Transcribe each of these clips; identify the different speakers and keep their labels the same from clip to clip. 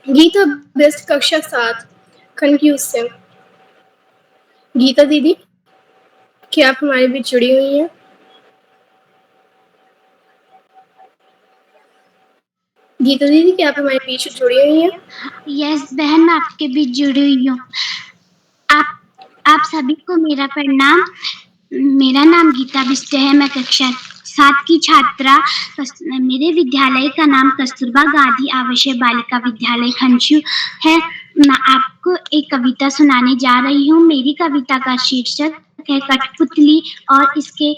Speaker 1: Gita best कक्षा 7 confuse से। गीता दीदी, क्या आप हमारे बीच जुड़ी हुई हैं? गीता दीदी, क्या आप हमारे बीच जुड़ी हुई हैं?
Speaker 2: यस बहन, मैं आपके बीच जुड़ी हुई हूँ। आप सभी को मेरा प्रणाम। मेरा नाम गीता बिष्ट है। मैं कक्षा 7 की छात्रा। मेरे विद्यालय का नाम कस्तूरबा गांधी आवासीय बालिका विद्यालय खंचू है। मैं आपको एक कविता सुनाने जा रही हूँ। मेरी कविता का शीर्षक है कठपुतली और इसके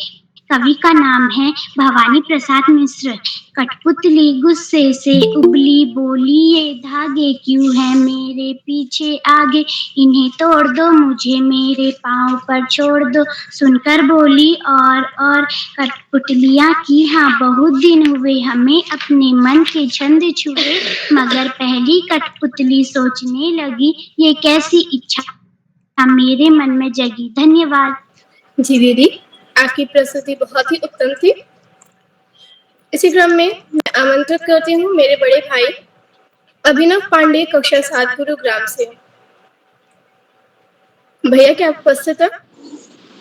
Speaker 2: कवि का नाम है भवानी प्रसाद मिश्र। कठपुतली गुस्से से उबली, बोली ये धागे क्यों है मेरे पीछे आगे, इन्हें तोड़ दो मुझे मेरे पाँव पर छोड़ दो। सुनकर बोली और कठपुतलियाँ की हाँ बहुत दिन हुए हमें अपने मन के छंद छुए, मगर पहली कठपुतली सोचने लगी ये कैसी इच्छा मेरे मन में जगी। धन्यवाद।
Speaker 1: जी दीदी, आपकी प्रस्तुति बहुत ही उत्तम थी। इसी क्रम में मैं आमंत्रित करती हूँ मेरे बड़े भाई अभिनव पांडे कक्षा 7 गुरुग्राम से। भैया, क्या आप उपस्थित हैं?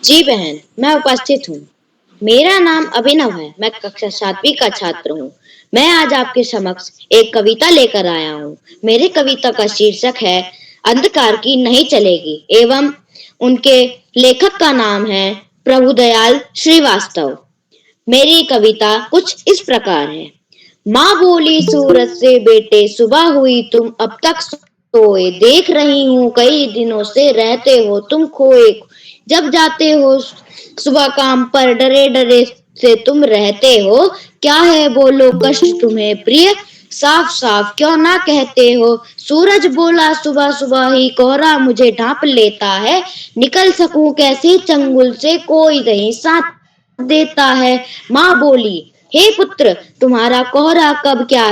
Speaker 3: जी बहन, मैं उपस्थित हूँ। मेरा नाम अभिनव है। मैं कक्षा 7वीं का छात्र हूँ। मैं आज आपके समक्ष एक कविता लेकर आया हूँ। मेरी कविता का शीर्षक है अंधकार की नहीं चलेगी एवं उनके लेखक का नाम है प्रभुदयाल श्रीवास्तव। मेरी कविता कुछ इस प्रकार है। माँ बोली सूरज से बेटे सुबह हुई तुम अब तक सोए, देख रही हूँ कई दिनों से रहते हो तुम खोए, जब जाते हो सुबह काम पर डरे डरे से तुम रहते हो, क्या है बोलो कष्ट तुम्हें प्रिय, साफ साफ क्यों ना कहते हो। सूरज बोला सुबह सुबह ही कोहरा मुझे ढांप लेता है, निकल सकूं कैसे चंगुल से कोई नहीं साथ देता है। माँ बोली हे पुत्र तुम्हारा कोहरा कब क्या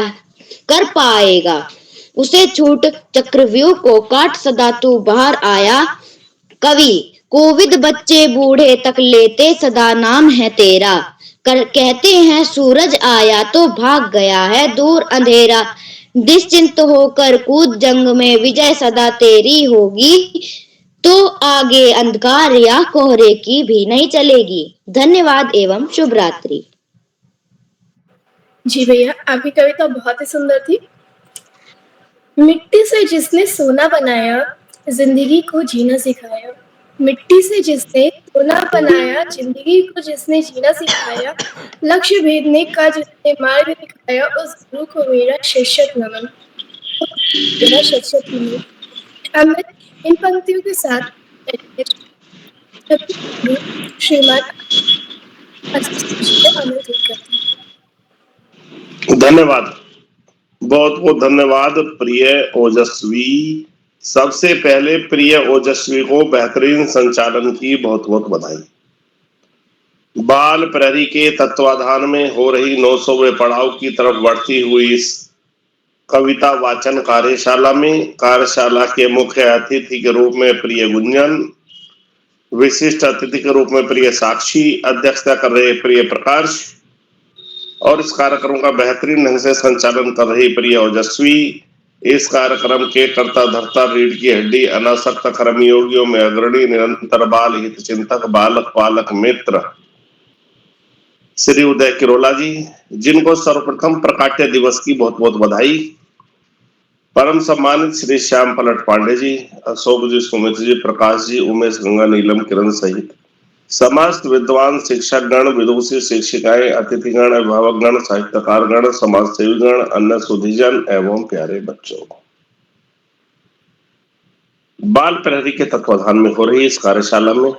Speaker 3: कर पाएगा, उसे छूट चक्रव्यूह को काट सदा तू बाहर आया। कवि कोविद बच्चे बूढ़े तक लेते सदा नाम है तेरा, कहते हैं सूरज आया तो भाग गया है दूर अंधेरा, निश्चिंत होकर कूद जंग में विजय सदा तेरी होगी, तो आगे अंधकार या कोहरे की भी नहीं चलेगी। धन्यवाद एवं शुभ रात्रि।
Speaker 1: जी भैया, आपकी कविता बहुत ही सुंदर थी। मिट्टी से जिसने सोना बनाया जिंदगी को जीना सिखाया, मिट्टी से जिसने सोना बनाया जिंदगी को जिसने जीना सिखाया, लक्ष्य भेदने का जिसने मार्ग दिखाया उस गुरु को मेरा शत नमन, मेरा शत नमन। अब मैं इन पंक्तियों के साथ श्रीमान जी को आमंत्रित करती हूँ।
Speaker 4: धन्यवाद, बहुत बहुत धन्यवाद प्रिय ओजस्वी। सबसे पहले प्रिय ओजस्वी को बेहतरीन संचालन की बहुत बहुत बधाई। बाल प्रहरी के तत्वाधान में हो रही 900वें पड़ाव की तरफ बढ़ती हुई इस कविता वाचन कार्यशाला में कार्यशाला के मुख्य अतिथि के रूप में प्रिय गुंजन, विशिष्ट अतिथि के रूप में प्रिय साक्षी, अध्यक्षता कर रहे प्रिय प्रकाश और इस कार्यक्रम का बेहतरीन ढंग से संचालन कर रही प्रिय ओजस्वी, इस कार्यक्रम के कर्ता धर्ता रीढ़ की हड्डी अनासक्त कर्मयोगियों में अग्रणी निरंतर बाल हित चिंतक बालक पालक मित्र श्री उदय किरोला जी, जिनको सर्वप्रथम प्रकाट्य दिवस की बहुत बहुत बधाई। परम सम्मानित श्री श्याम पलट पांडे जी, अशोक जी, सुमित जी, प्रकाश जी, उमेश, गंगा, नीलम, किरण सहित समस्त विद्वान शिक्षक गण, विदुषी शिक्षिकाएं, अतिथिगण, अभिभावक गण, साहित्यकार गण, समाज सेवी गण, अन्य सुधीजन एवं प्यारे बच्चों, बाल प्रहरी के तत्वाधान में हो रही इस कार्यशाला में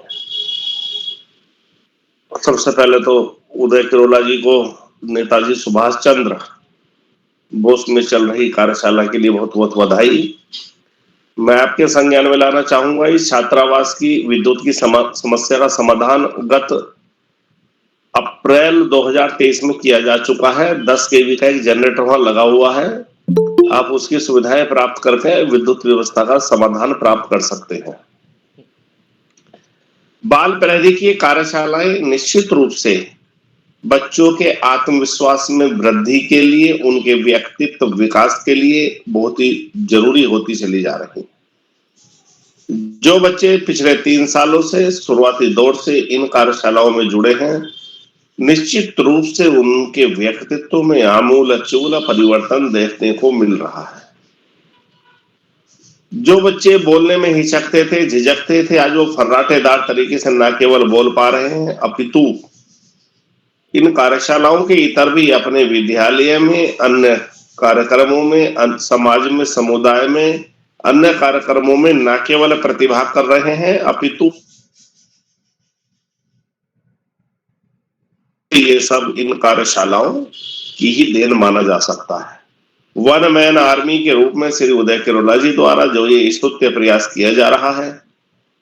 Speaker 4: सबसे पहले तो उदय किरोला जी को नेताजी सुभाष चंद्र बोस में चल रही कार्यशाला के लिए बहुत बहुत बधाई। मैं आपके संज्ञान में लाना चाहूंगा इस छात्रावास की विद्युत की समस्या का समाधान गत अप्रैल 2023 में किया जा चुका है। 10 केवी का एक जनरेटर वहां लगा हुआ है, आप उसकी सुविधाएं प्राप्त करके विद्युत व्यवस्था का समाधान प्राप्त कर सकते हैं। बाल प्रहरी की कार्यशालाएं निश्चित रूप से बच्चों के आत्मविश्वास में वृद्धि के लिए, उनके व्यक्तित्व विकास के लिए बहुत ही जरूरी होती चली जा रही। जो बच्चे पिछले 3 सालों से शुरुआती दौर से इन कार्यशालाओं में जुड़े हैं, निश्चित रूप से उनके व्यक्तित्व में आमूल-चूल परिवर्तन देखने को मिल रहा है। जो बच्चे बोलने में हिचकते थे, झिझकते थे, आज वो फर्राटेदार तरीके से न केवल बोल पा रहे हैं, अपितु इन कार्यशालाओं के इतर भी अपने विद्यालय में, अन्य कार्यक्रमों में, समाज में, समुदाय में, अन्य कार्यक्रमों में न केवल प्रतिभा कर रहे हैं, अपितु ये सब इन कार्यशालाओं की ही देन माना जा सकता है। वन मैन आर्मी के रूप में श्री उदय किरोला जी द्वारा जो ये स्तुत्य प्रयास किया जा रहा है,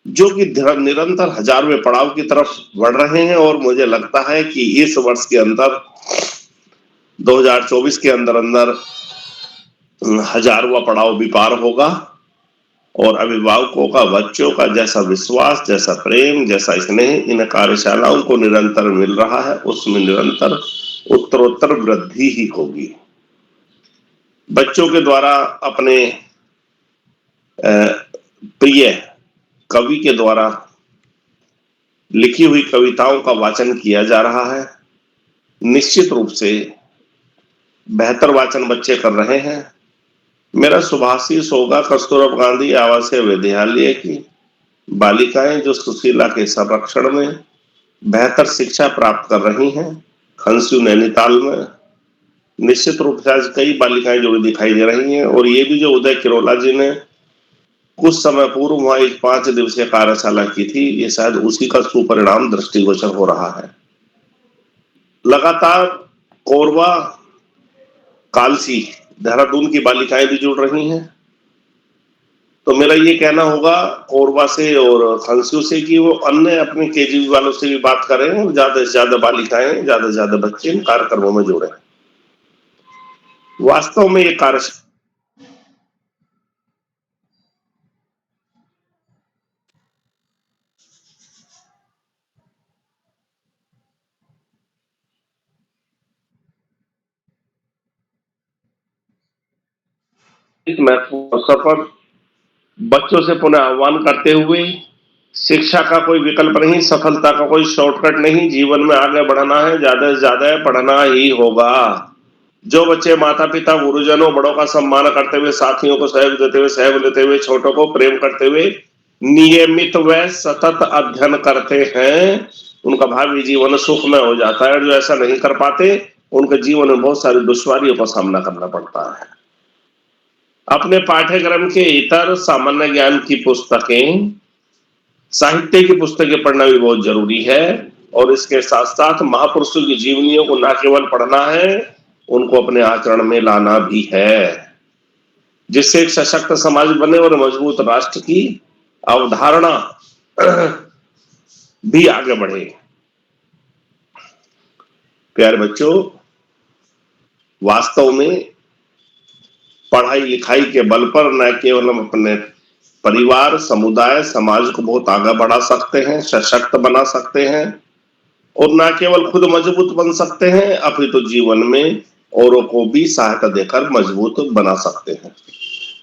Speaker 4: जो कि निरंतर 1000वें पड़ाव की तरफ बढ़ रहे हैं, और मुझे लगता है कि इस वर्ष के अंदर 2024 के अंदर 1000वां पड़ाव भी पार होगा, और अभिभावकों का, बच्चों का जैसा विश्वास, जैसा प्रेम, जैसा स्नेह इन कार्यशालाओं को निरंतर मिल रहा है, उसमें निरंतर उत्तरोत्तर वृद्धि ही होगी। बच्चों के द्वारा अपने प्रिय कवि के द्वारा लिखी हुई कविताओं का वाचन किया जा रहा है। निश्चित रूप से बेहतर वाचन बच्चे कर रहे हैं। मेरा शुभाशीष होगा कस्तूरबा गांधी आवासीय विद्यालय की बालिकाएं जो सुशीला के संरक्षण में बेहतर शिक्षा प्राप्त कर रही हैं, खनस्यू नैनीताल में निश्चित रूप से आज कई बालिकाएं जुड़ी दिखाई दे रही हैं, और ये भी जो उदय किरोला जी ने कुछ समय पूर्व वहां एक 5 दिवसीय कार्यशाला की थी, ये शायद उसी का सुपरिणाम दृष्टिगोचर हो रहा है। लगातार कोरबा, कालसी, देहरादून की बालिकाएं भी जुड़ रही हैं, तो मेरा ये कहना होगा कोरबा से और खनस्यू से कि वो अन्य अपने केजीबी वालों से भी बात करें, और ज्यादा से ज्यादा बालिकाएं, ज्यादा से ज्यादा बच्चे इन कार्यक्रमों में जुड़े। वास्तव में ये कार्यशाला इस महत्वपूर्ण अवसर पर बच्चों से पुनः आह्वान करते हुए, शिक्षा का कोई विकल्प नहीं, सफलता का कोई शॉर्टकट नहीं, जीवन में आगे बढ़ना है, ज्यादा से ज्यादा पढ़ना ही होगा। जो बच्चे माता पिता, गुरुजनों, बड़ों का सम्मान करते हुए, साथियों को सहयोग देते हुए, सहयोग लेते हुए, छोटों को प्रेम करते हुए नियमित व सतत अध्ययन करते हैं, उनका भावी जीवन सुखमय हो जाता है। जो ऐसा नहीं कर पाते, उनके जीवन में बहुत सारी दुश्वारियों का सामना करना पड़ता है। अपने पाठ्यक्रम के इतर सामान्य ज्ञान की पुस्तकें, साहित्य की पुस्तकें पढ़ना भी बहुत जरूरी है, और इसके साथ साथ महापुरुषों की जीवनियों को न केवल पढ़ना है, उनको अपने आचरण में लाना भी है, जिससे एक सशक्त समाज बने और मजबूत राष्ट्र की अवधारणा भी आगे बढ़े। प्यारे बच्चों, वास्तव में पढ़ाई लिखाई के बल पर न केवल हम अपने परिवार, समुदाय, समाज को बहुत आगे बढ़ा सकते हैं, सशक्त बना सकते हैं, और न केवल खुद मजबूत बन सकते हैं, अपितु तो जीवन में औरों को भी सहायता देकर मजबूत बना सकते हैं।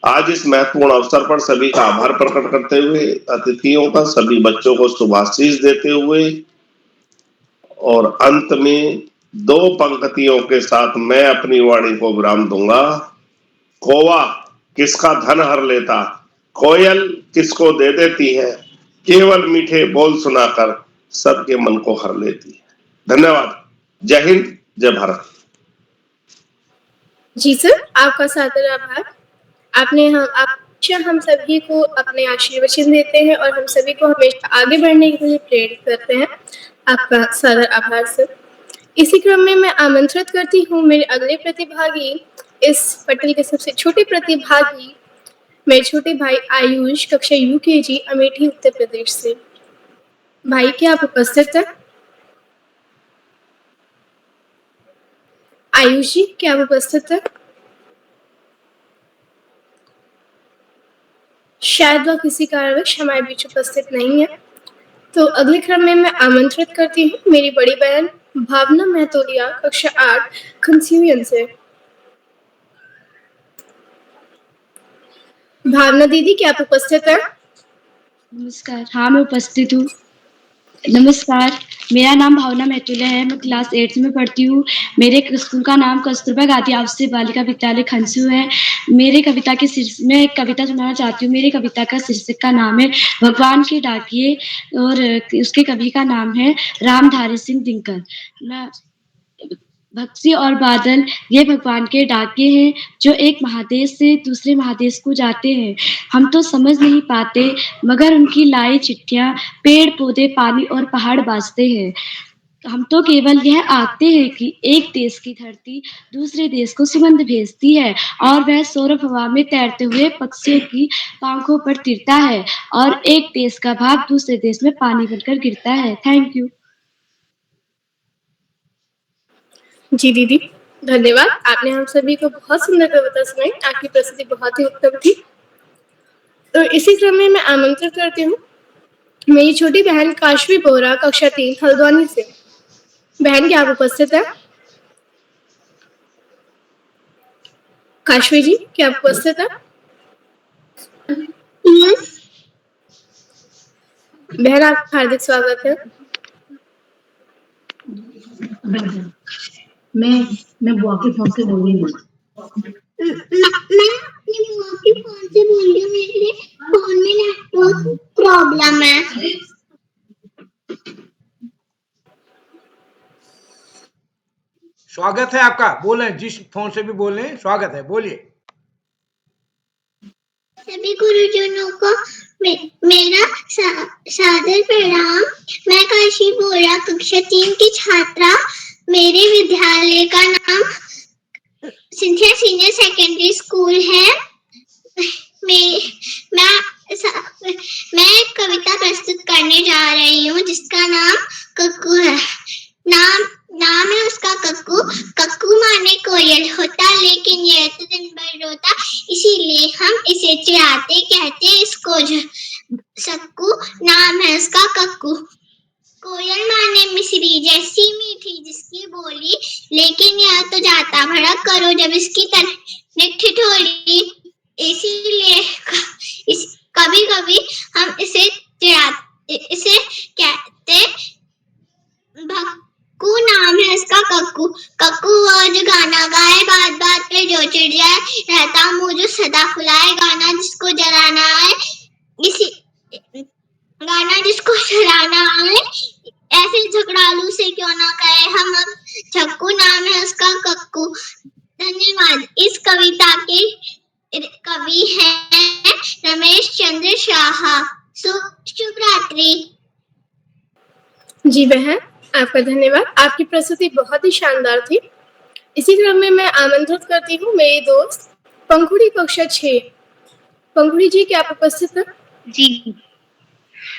Speaker 4: आज इस महत्वपूर्ण अवसर पर सभी का आभार प्रकट करते हुए, अतिथियों का, सभी बच्चों को शुभाशीष देते हुए, और अंत में 2 पंक्तियों के साथ मैं अपनी वाणी को विराम दूंगा। कौवा किसका धन हर लेता, कोयल किसको दे देती है, केवल मीठे बोल सुनाकर सबके मन को हर लेती है। धन्यवाद। जय हिंद, जय भारत।
Speaker 1: जी सर, आपका सादर आभार। आप हम सभी को अपने आशीर्वचन देते हैं और हम सभी को हमेशा आगे बढ़ने के लिए प्रेरित करते हैं। आपका सादर आभार सर। इसी क्रम में मैं आमंत्रित करती हूँ मेरे अगले प्रतिभागी, इस पटल के सबसे छोटे प्रतिभागी, मेरे छोटे भाई आयुष, कक्षा यूकेजी, अमेठी, उत्तर प्रदेश से। भाई, क्या आप उपस्थित हैं? आयुष जी, क्या आप उपस्थित हैं? शायद वह किसी कारणवश हमारे बीच उपस्थित नहीं है। तो अगले क्रम में मैं आमंत्रित करती हूँ मेरी बड़ी बहन भावना महतोलिया कक्षा 8 खनसियुयन से। भावना दीदी क्या आप उपस्थित हैं?
Speaker 5: नमस्कार, हाँ मैं उपस्थित हूँ। नमस्कार, मेरा नाम भावना महतोलिया है। मैं क्लास 8 में पढ़ती हूँ। मेरे स्कूल का नाम कस्तूरबा गांधी आवासीय बालिका विद्यालय खनसू है। मैं एक कविता सुनाना चाहती हूँ। मेरी कविता का शीर्षक का नाम है भगवान के डाकिए और उसके कवि का नाम है रामधारी सिंह दिनकर। भक्ति और बादल ये भगवान के डाके हैं जो एक महादेश से दूसरे महादेश को जाते हैं। हम तो समझ नहीं पाते मगर उनकी लाई चिट्ठियां पेड़ पौधे पानी और पहाड़ बाजते हैं। हम तो केवल यह आखते हैं कि एक देश की धरती दूसरे देश को सुगंध भेजती है और वह सौरभ हवा में तैरते हुए पक्षियों की पंखों पर तिरता है और एक देश का भाग दूसरे देश में पानी बनकर गिरता है। Thank you.
Speaker 1: जी दीदी, धन्यवाद। आपने हम सभी को बहुत सुंदर कविता सुनाई। आपकी प्रस्तुति बहुत ही उत्तम थी। तो इसी क्रम में मैं आमंत्रित करती हूँ मेरी छोटी बहन काशवी बोरा कक्षा 3 हल्द्वानी से। बहन क्या आप उपस्थित हैं? काशवी जी क्या आप उपस्थित हैं?
Speaker 2: यस।
Speaker 1: बहन आपका हार्दिक स्वागत है।
Speaker 6: मैं बुआ के फोन से बोल रही हूँ।
Speaker 2: मैं अपनी बुआ के फोन से बोल रही हूँ। मेरे फोन में नेटवर्क प्रॉब्लम है।
Speaker 7: स्वागत है आपका। बोले जिस फोन से भी बोले स्वागत है, बोलिए।
Speaker 2: सभी गुरुजनों को मेरा सादर प्रणाम। मैं काशी बोरा कक्षा 3 की छात्रा। मेरे विद्यालय का नाम सिंथिया सीनियर सेकेंडरी स्कूल है। मैं एक कविता प्रस्तुत करने जा रही हूँ जिसका नाम कक्कू है। नाम है उसका कक्कू। कक्कू माने कोयल होता, लेकिन ये तो दिन भर रोता, इसीलिए हम इसे चिढ़ाते कहते इसको सक्कू। नाम है उसका कक्कू। कोयल माने मिश्री जैसी मीठी जिसकी बोली, लेकिन यह तो जाता भड़क करो जब इसकी ठिठोली, इसीलिए कभी कभी हम इसे कहते भक्कू। नाम है इसका कक्कू। कक्कू वो जो गाना गाए बात बात पे जो चिढ़ जाए, रहता मुंह जो सदा खुलाए, गाना जिसको जलाना आए ऐसे झगड़ालू से क्यों ना कहे हम अब छक्कू। नाम है उसका कक्कू। धन्यवाद। इस कविता के कवि हैं रमेश चंद्र शाह। शुभ रात्रि।
Speaker 1: जी बहन, आपका धन्यवाद। आपकी प्रस्तुति बहुत ही शानदार थी। इसी क्रम में मैं आमंत्रित करती हूँ मेरी दोस्त पंखुड़ी कक्षा 6। पंखुड़ी जी क्या आप उपस्थित हैं?
Speaker 8: जी,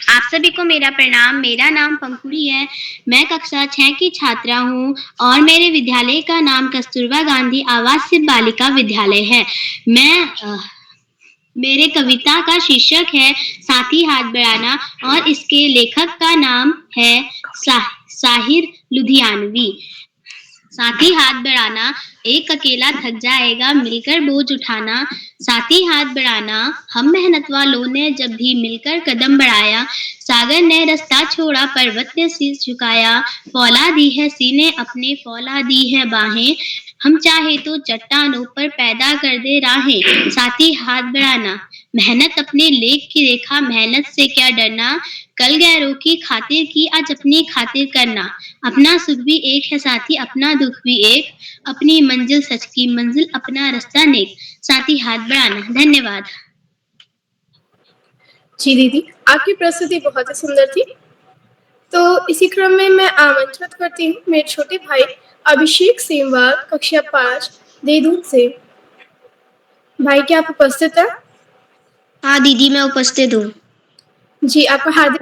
Speaker 8: आप सभी को मेरा प्रणाम। मेरा नाम पंखुड़ी है। मैं कक्षा 6 की छात्रा हूँ और मेरे विद्यालय का नाम कस्तूरबा गांधी आवासीय बालिका विद्यालय है। मेरे कविता का शीर्षक है साथी हाथ बढ़ाना और इसके लेखक का नाम है साहिर लुधियानवी। साथी हाथ बढ़ाना, एक अकेला थक जाएगा मिलकर बोझ उठाना। साथी हाथ बढ़ाना, हम मेहनत वालों ने जब भी मिलकर कदम बढ़ाया। सागर ने रास्ता छोड़ा, पर्वत ने शीश झुकाया। फौला दी है सीने अपने, फौला दी है बाहें, हम चाहे तो चट्टानों पर पैदा कर दे राहें। साथी हाथ बढ़ाना, मेहनत अपने लेख की रेखा, मेहनत से क्या डरना। कल गैरों की खातिर की, आज अपनी खातिर करना। अपना सुख भी एक है साथी, अपना दुख भी एक, अपनी मंजिल सच की मंजिल, अपना रास्ता नेक। साथी हाथ बढ़ाना। धन्यवाद।
Speaker 1: जी दीदी, आपकी प्रस्तुति बहुत ही सुंदर थी। तो इसी क्रम में मैं आमंत्रित करती हूँ मेरे छोटे भाई अभिषेक सेमवाल कक्षा 5 देहरादून से। भाई क्या आप उपस्थित हैं?
Speaker 9: हाँ दीदी, मैं उपस्थित हूँ।
Speaker 1: जी, आपका हार्दिक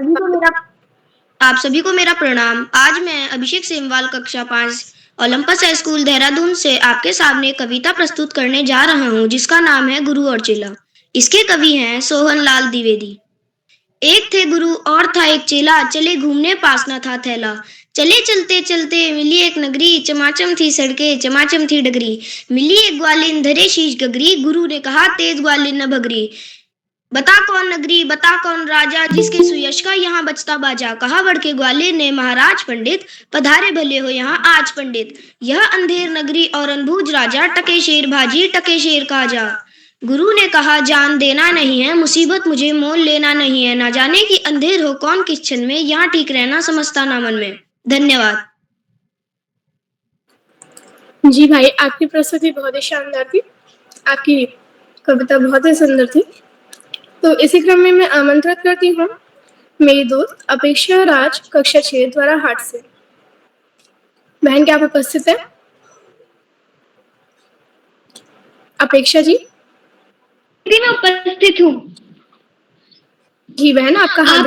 Speaker 9: आप सभी को मेरा प्रणाम। आज मैं अभिषेक सेमवाल कक्षा 5 ओलंपस हाई स्कूल देहरादून से आपके सामने कविता प्रस्तुत करने जा रहा हूँ जिसका नाम है गुरु और चेला। इसके कवि हैं सोहन लाल द्विवेदी। एक थे गुरु और था एक चेला, चले घूमने पास न था थैला। चले चलते चलते मिली एक नगरी, चमाचम थी सड़कें, चमाचम थी डगरी। मिली एक ग्वालिन धरे शीश गगरी, गुरु ने कहा तेज ग्वालिन न भगरी। बता कौन नगरी, बता कौन राजा, जिसके सुयश का यहाँ बजता बाजा। कहा बढ़ के ग्वालिन ने महाराज पंडित, पधारे भले हो यहाँ आज पंडित। यह अंधेर नगरी और अनबूझ राजा, टके शेर भाजी टके शेर काजा। गुरु ने कहा जान देना नहीं है, मुसीबत मुझे मोल लेना नहीं है। ना जाने कि अंधेर हो कौन किस क्षण में, यहाँ ठीक रहना समझता ना मन में। धन्यवाद।
Speaker 1: जी भाई, आपकी प्रस्तुति बहुत ही शानदार थी। आपकी कविता बहुत ही सुंदर थी। तो इसी क्रम में मैं आमंत्रित करती हूँ मेरी दोस्त अपेक्षा राज कक्षा 6 द्वारा हाट से। बहन, क्या आप उपस्थित है? अपेक्षा जी?
Speaker 2: मैं उपस्थित हूँ।
Speaker 1: जी बहन, आपका हाथ।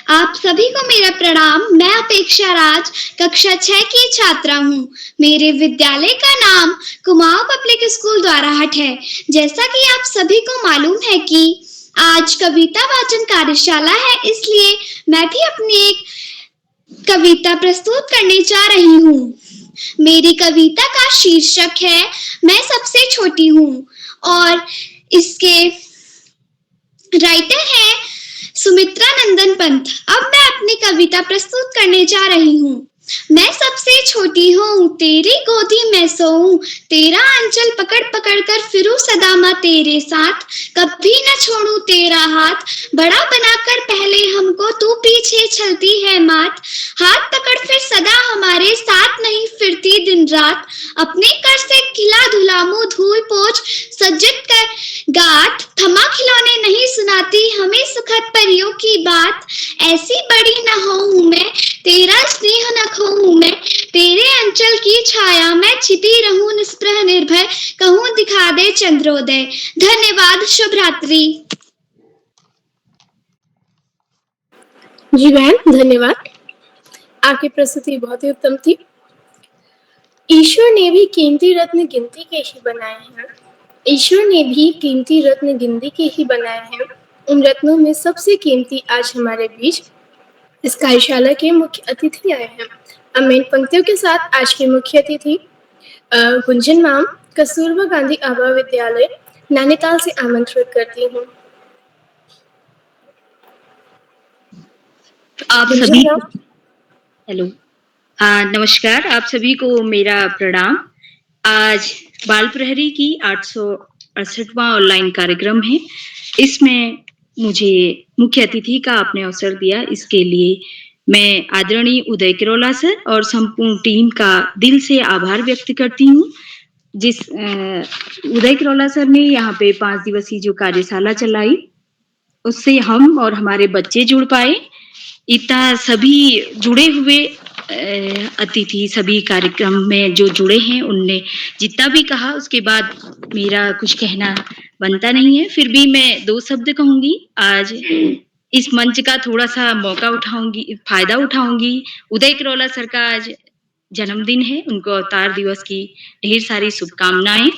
Speaker 2: आप सभी को मेरा प्रणाम। मैं अपेक्षा राज कक्षा 6 की छात्रा हूँ। मेरे विद्यालय का नाम कुमाऊं पब्लिक स्कूल द्वाराहाट है। जैसा कि आप सभी को मालूम है कि आज कविता वाचन कार्यशाला है, इसलिए मैं भी अपनी एक कविता प्रस्तुत करने जा रही हूँ। मेरी कविता का शीर्षक है मैं सबसे छोटी हूँ और इसके राइटर है सुमित्रा नंदन पंत। अब मैं अपनी कविता प्रस्तुत करने जा रही हूँ। मैं सबसे छोटी हूँ, तेरी गोदी में सोऊं, तेरा अंचल पकड़ पकड़ कर फिरूं सदा माँ तेरे साथ, कभी न छोड़ूं तेरा हाथ, बड़ा बनाकर पहले हमको तू पीछे चलती है मात, हाथ पकड़ फिर सदा हमारे साथ नहीं फिरती दिन रात, अपने कर से किला धुला मुंह धूल पोछ सज्जित कर गात, थमा खिलौने नहीं सुनाती हमें सुखद परियों की बात, ऐसी बड़ी न होऊं मैं, तेरा स्नेह न खोऊं मैं, तेरे अंचल की छाया में छिपी रहूं निस्पृह निर्भय, कहूं दिखा दे चंद्रोदय। धन्यवाद। शुभ रात्रि।
Speaker 1: जी बहन, धन्यवाद। आपकी प्रस्तुति बहुत ही उत्तम थी। ईश्वर ने भी कीमती रत्न गिनती के ही बनाए हैं। ईश्वर ने भी कीमती रत्न गिनती के ही बनाए हैं। उन रत्नों में सबसे कीमती आज हमारे बीच इस कार्यशाला के मुख्य अतिथि आए हैं। अब मैं इन पंक्तियों के साथ आज के मुख्य अतिथि गुंजन मैम, कस्तूरबा गांधी आभा विद्यालय नैनीताल से आमंत्रित करती हूँ।
Speaker 10: आप सभी हेलो, नमस्कार। आप सभी को मेरा प्रणाम। आज बाल प्रहरी की 868वां ऑनलाइन कार्यक्रम है। इसमें मुझे मुख्य अतिथि का आपने अवसर दिया, इसके लिए मैं आदरणीय उदय किरोला सर और संपूर्ण टीम का दिल से आभार व्यक्त करती हूँ। जिस उदय किरोला सर ने यहाँ पे 5 दिवसीय जो कार्यशाला चलाई, उससे हम और हमारे बच्चे जुड़ पाए। इतना सभी जुड़े हुए अतिथि सभी कार्यक्रम में जो जुड़े हैं, उनने जितना भी कहा उसके बाद मेरा कुछ कहना बनता नहीं है, फिर भी मैं 2 शब्द कहूंगी। आज इस मंच का थोड़ा सा मौका उठाऊंगी, फायदा उठाऊंगी। उदय किरोला सर का आज जन्मदिन है, उनको अवतार दिवस की ढेर सारी शुभकामनाएं।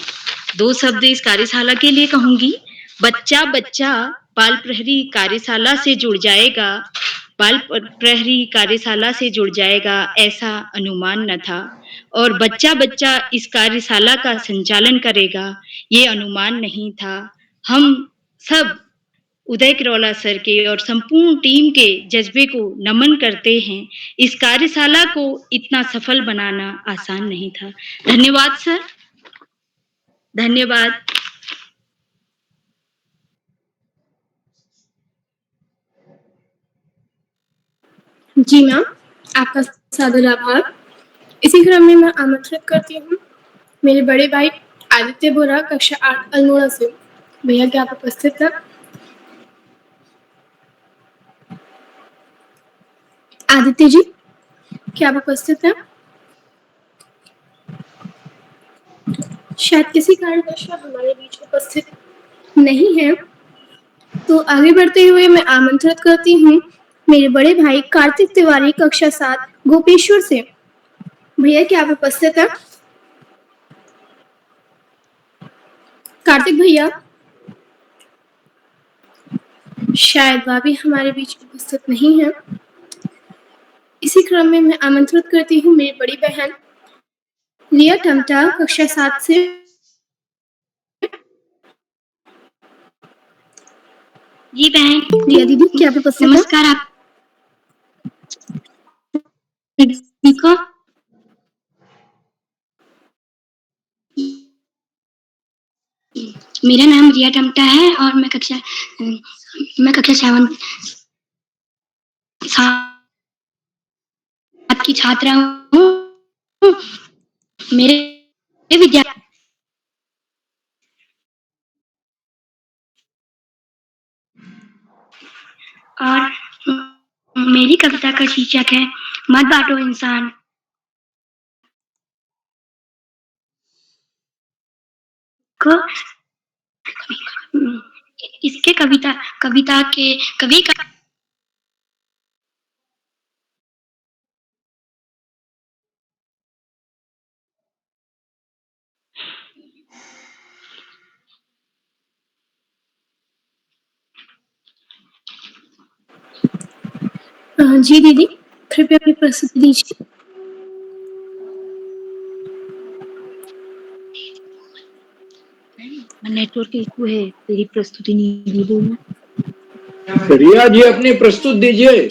Speaker 10: 2 शब्द इस कार्यशाला के लिए कहूंगी। बच्चा बच्चा बाल प्रहरी कार्यशाला से जुड़ जाएगा, बाल प्रहरी कार्यशाला से जुड़ जाएगा, ऐसा अनुमान न था, और बच्चा बच्चा इस कार्यशाला का संचालन करेगा, ये अनुमान नहीं था। हम सब उदय किरोला सर के और संपूर्ण टीम के जज्बे को नमन करते हैं। इस कार्यशाला को इतना सफल बनाना आसान नहीं था। धन्यवाद सर, धन्यवाद।
Speaker 1: जी मैम, आपका सादर आभार। इसी क्रम में मैं आमंत्रित करती हूँ मेरे बड़े भाई आदित्य बोरा कक्षा 8 अल्मोड़ा से। भैया, क्या आप उपस्थित हैं? आदित्य जी, क्या आप उपस्थित हैं? शायद किसी कारणवश हमारे बीच उपस्थित नहीं है, तो आगे बढ़ते हुए मैं आमंत्रित करती हूँ मेरे बड़े भाई कार्तिक तिवारी कक्षा 7 गोपेश्वर से। भैया, क्या आप उपस्थित हैं? कार्तिक भैया, शायद वह भी हमारे बीच उपस्थित नहीं है, इसी क्रम में मैं आमंत्रित करती हूँ मेरी बड़ी बहन रिया टमटा कक्षा 7 से।
Speaker 2: जी बहन।
Speaker 1: रिया दीदी क्या आप उपस्थित हैं?
Speaker 2: नमस्कार आप ठीक हो? मेरा नाम रिया टमटा है और मैं कक्षा 7 की छात्रा हूँ। मेरे विद्या और मेरी कविता का शीर्षक है मत बांटो इंसान को। इसके कविता के कवि का
Speaker 1: जी दीदी कृपया अपनी प्रस्तुति दीजिए।
Speaker 10: नेटवर्क इशू है, तेरी प्रस्तुति नहीं दे रही हूँ।
Speaker 7: रिया जी अपनी प्रस्तुत दीजिए।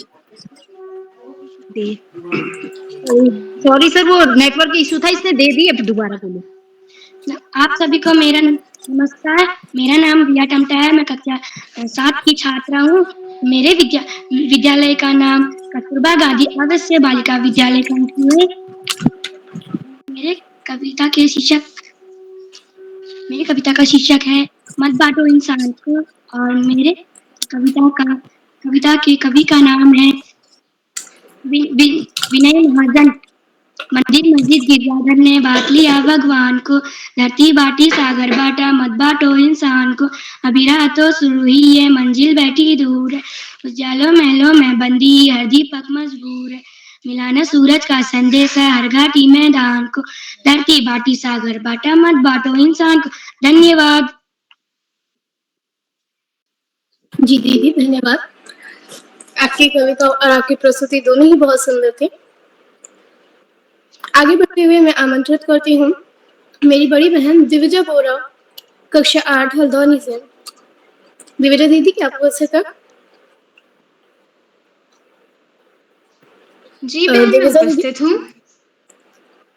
Speaker 10: सॉरी सर, वो नेटवर्क इशू था, इसने दे दी। अब दोबारा बोलो।
Speaker 2: आप सभी को मेरा नमस्कार। मेरा नाम रिया टमटा है। मैं कक्षा 7 की छात्रा हूँ। मेरे विद्यालय का नाम कस्तूरबा गांधी आदर्श बालिका विद्यालय कानपुर है। मेरे कविता का शीर्षक है मत बांटो इंसान को और मेरे कविता के कवि का नाम है विनय महाजन। मंदिर मस्जिद गिरजाघर ने बांट लिया भगवान को, धरती बाटी सागर बाटा, मत बांटो इंसान को। अभी रात तो शुरू ही है, मंजिल बैठी दूर है, उजालों महलों में बंदी हर दीपक मजबूर है। मिलाना सूरज का संदेश है हर घाटी मैदान को, धरती बाटी सागर बाटा, मत बांटो इंसान को। धन्यवाद।
Speaker 1: जी दीदी धन्यवाद। आपकी कविता और आपकी प्रस्तुति दोनों ही बहुत सुंदर थी। आगे बढ़ते हुए मैं आमंत्रित करती हूँ मेरी बड़ी बहन दिविजा बोरा कक्षा 8 हल्द्वानी से। दिविजा दीदी क्या आप उपस्थित हैं?
Speaker 11: जी बहन मैं उपस्थित हूँ।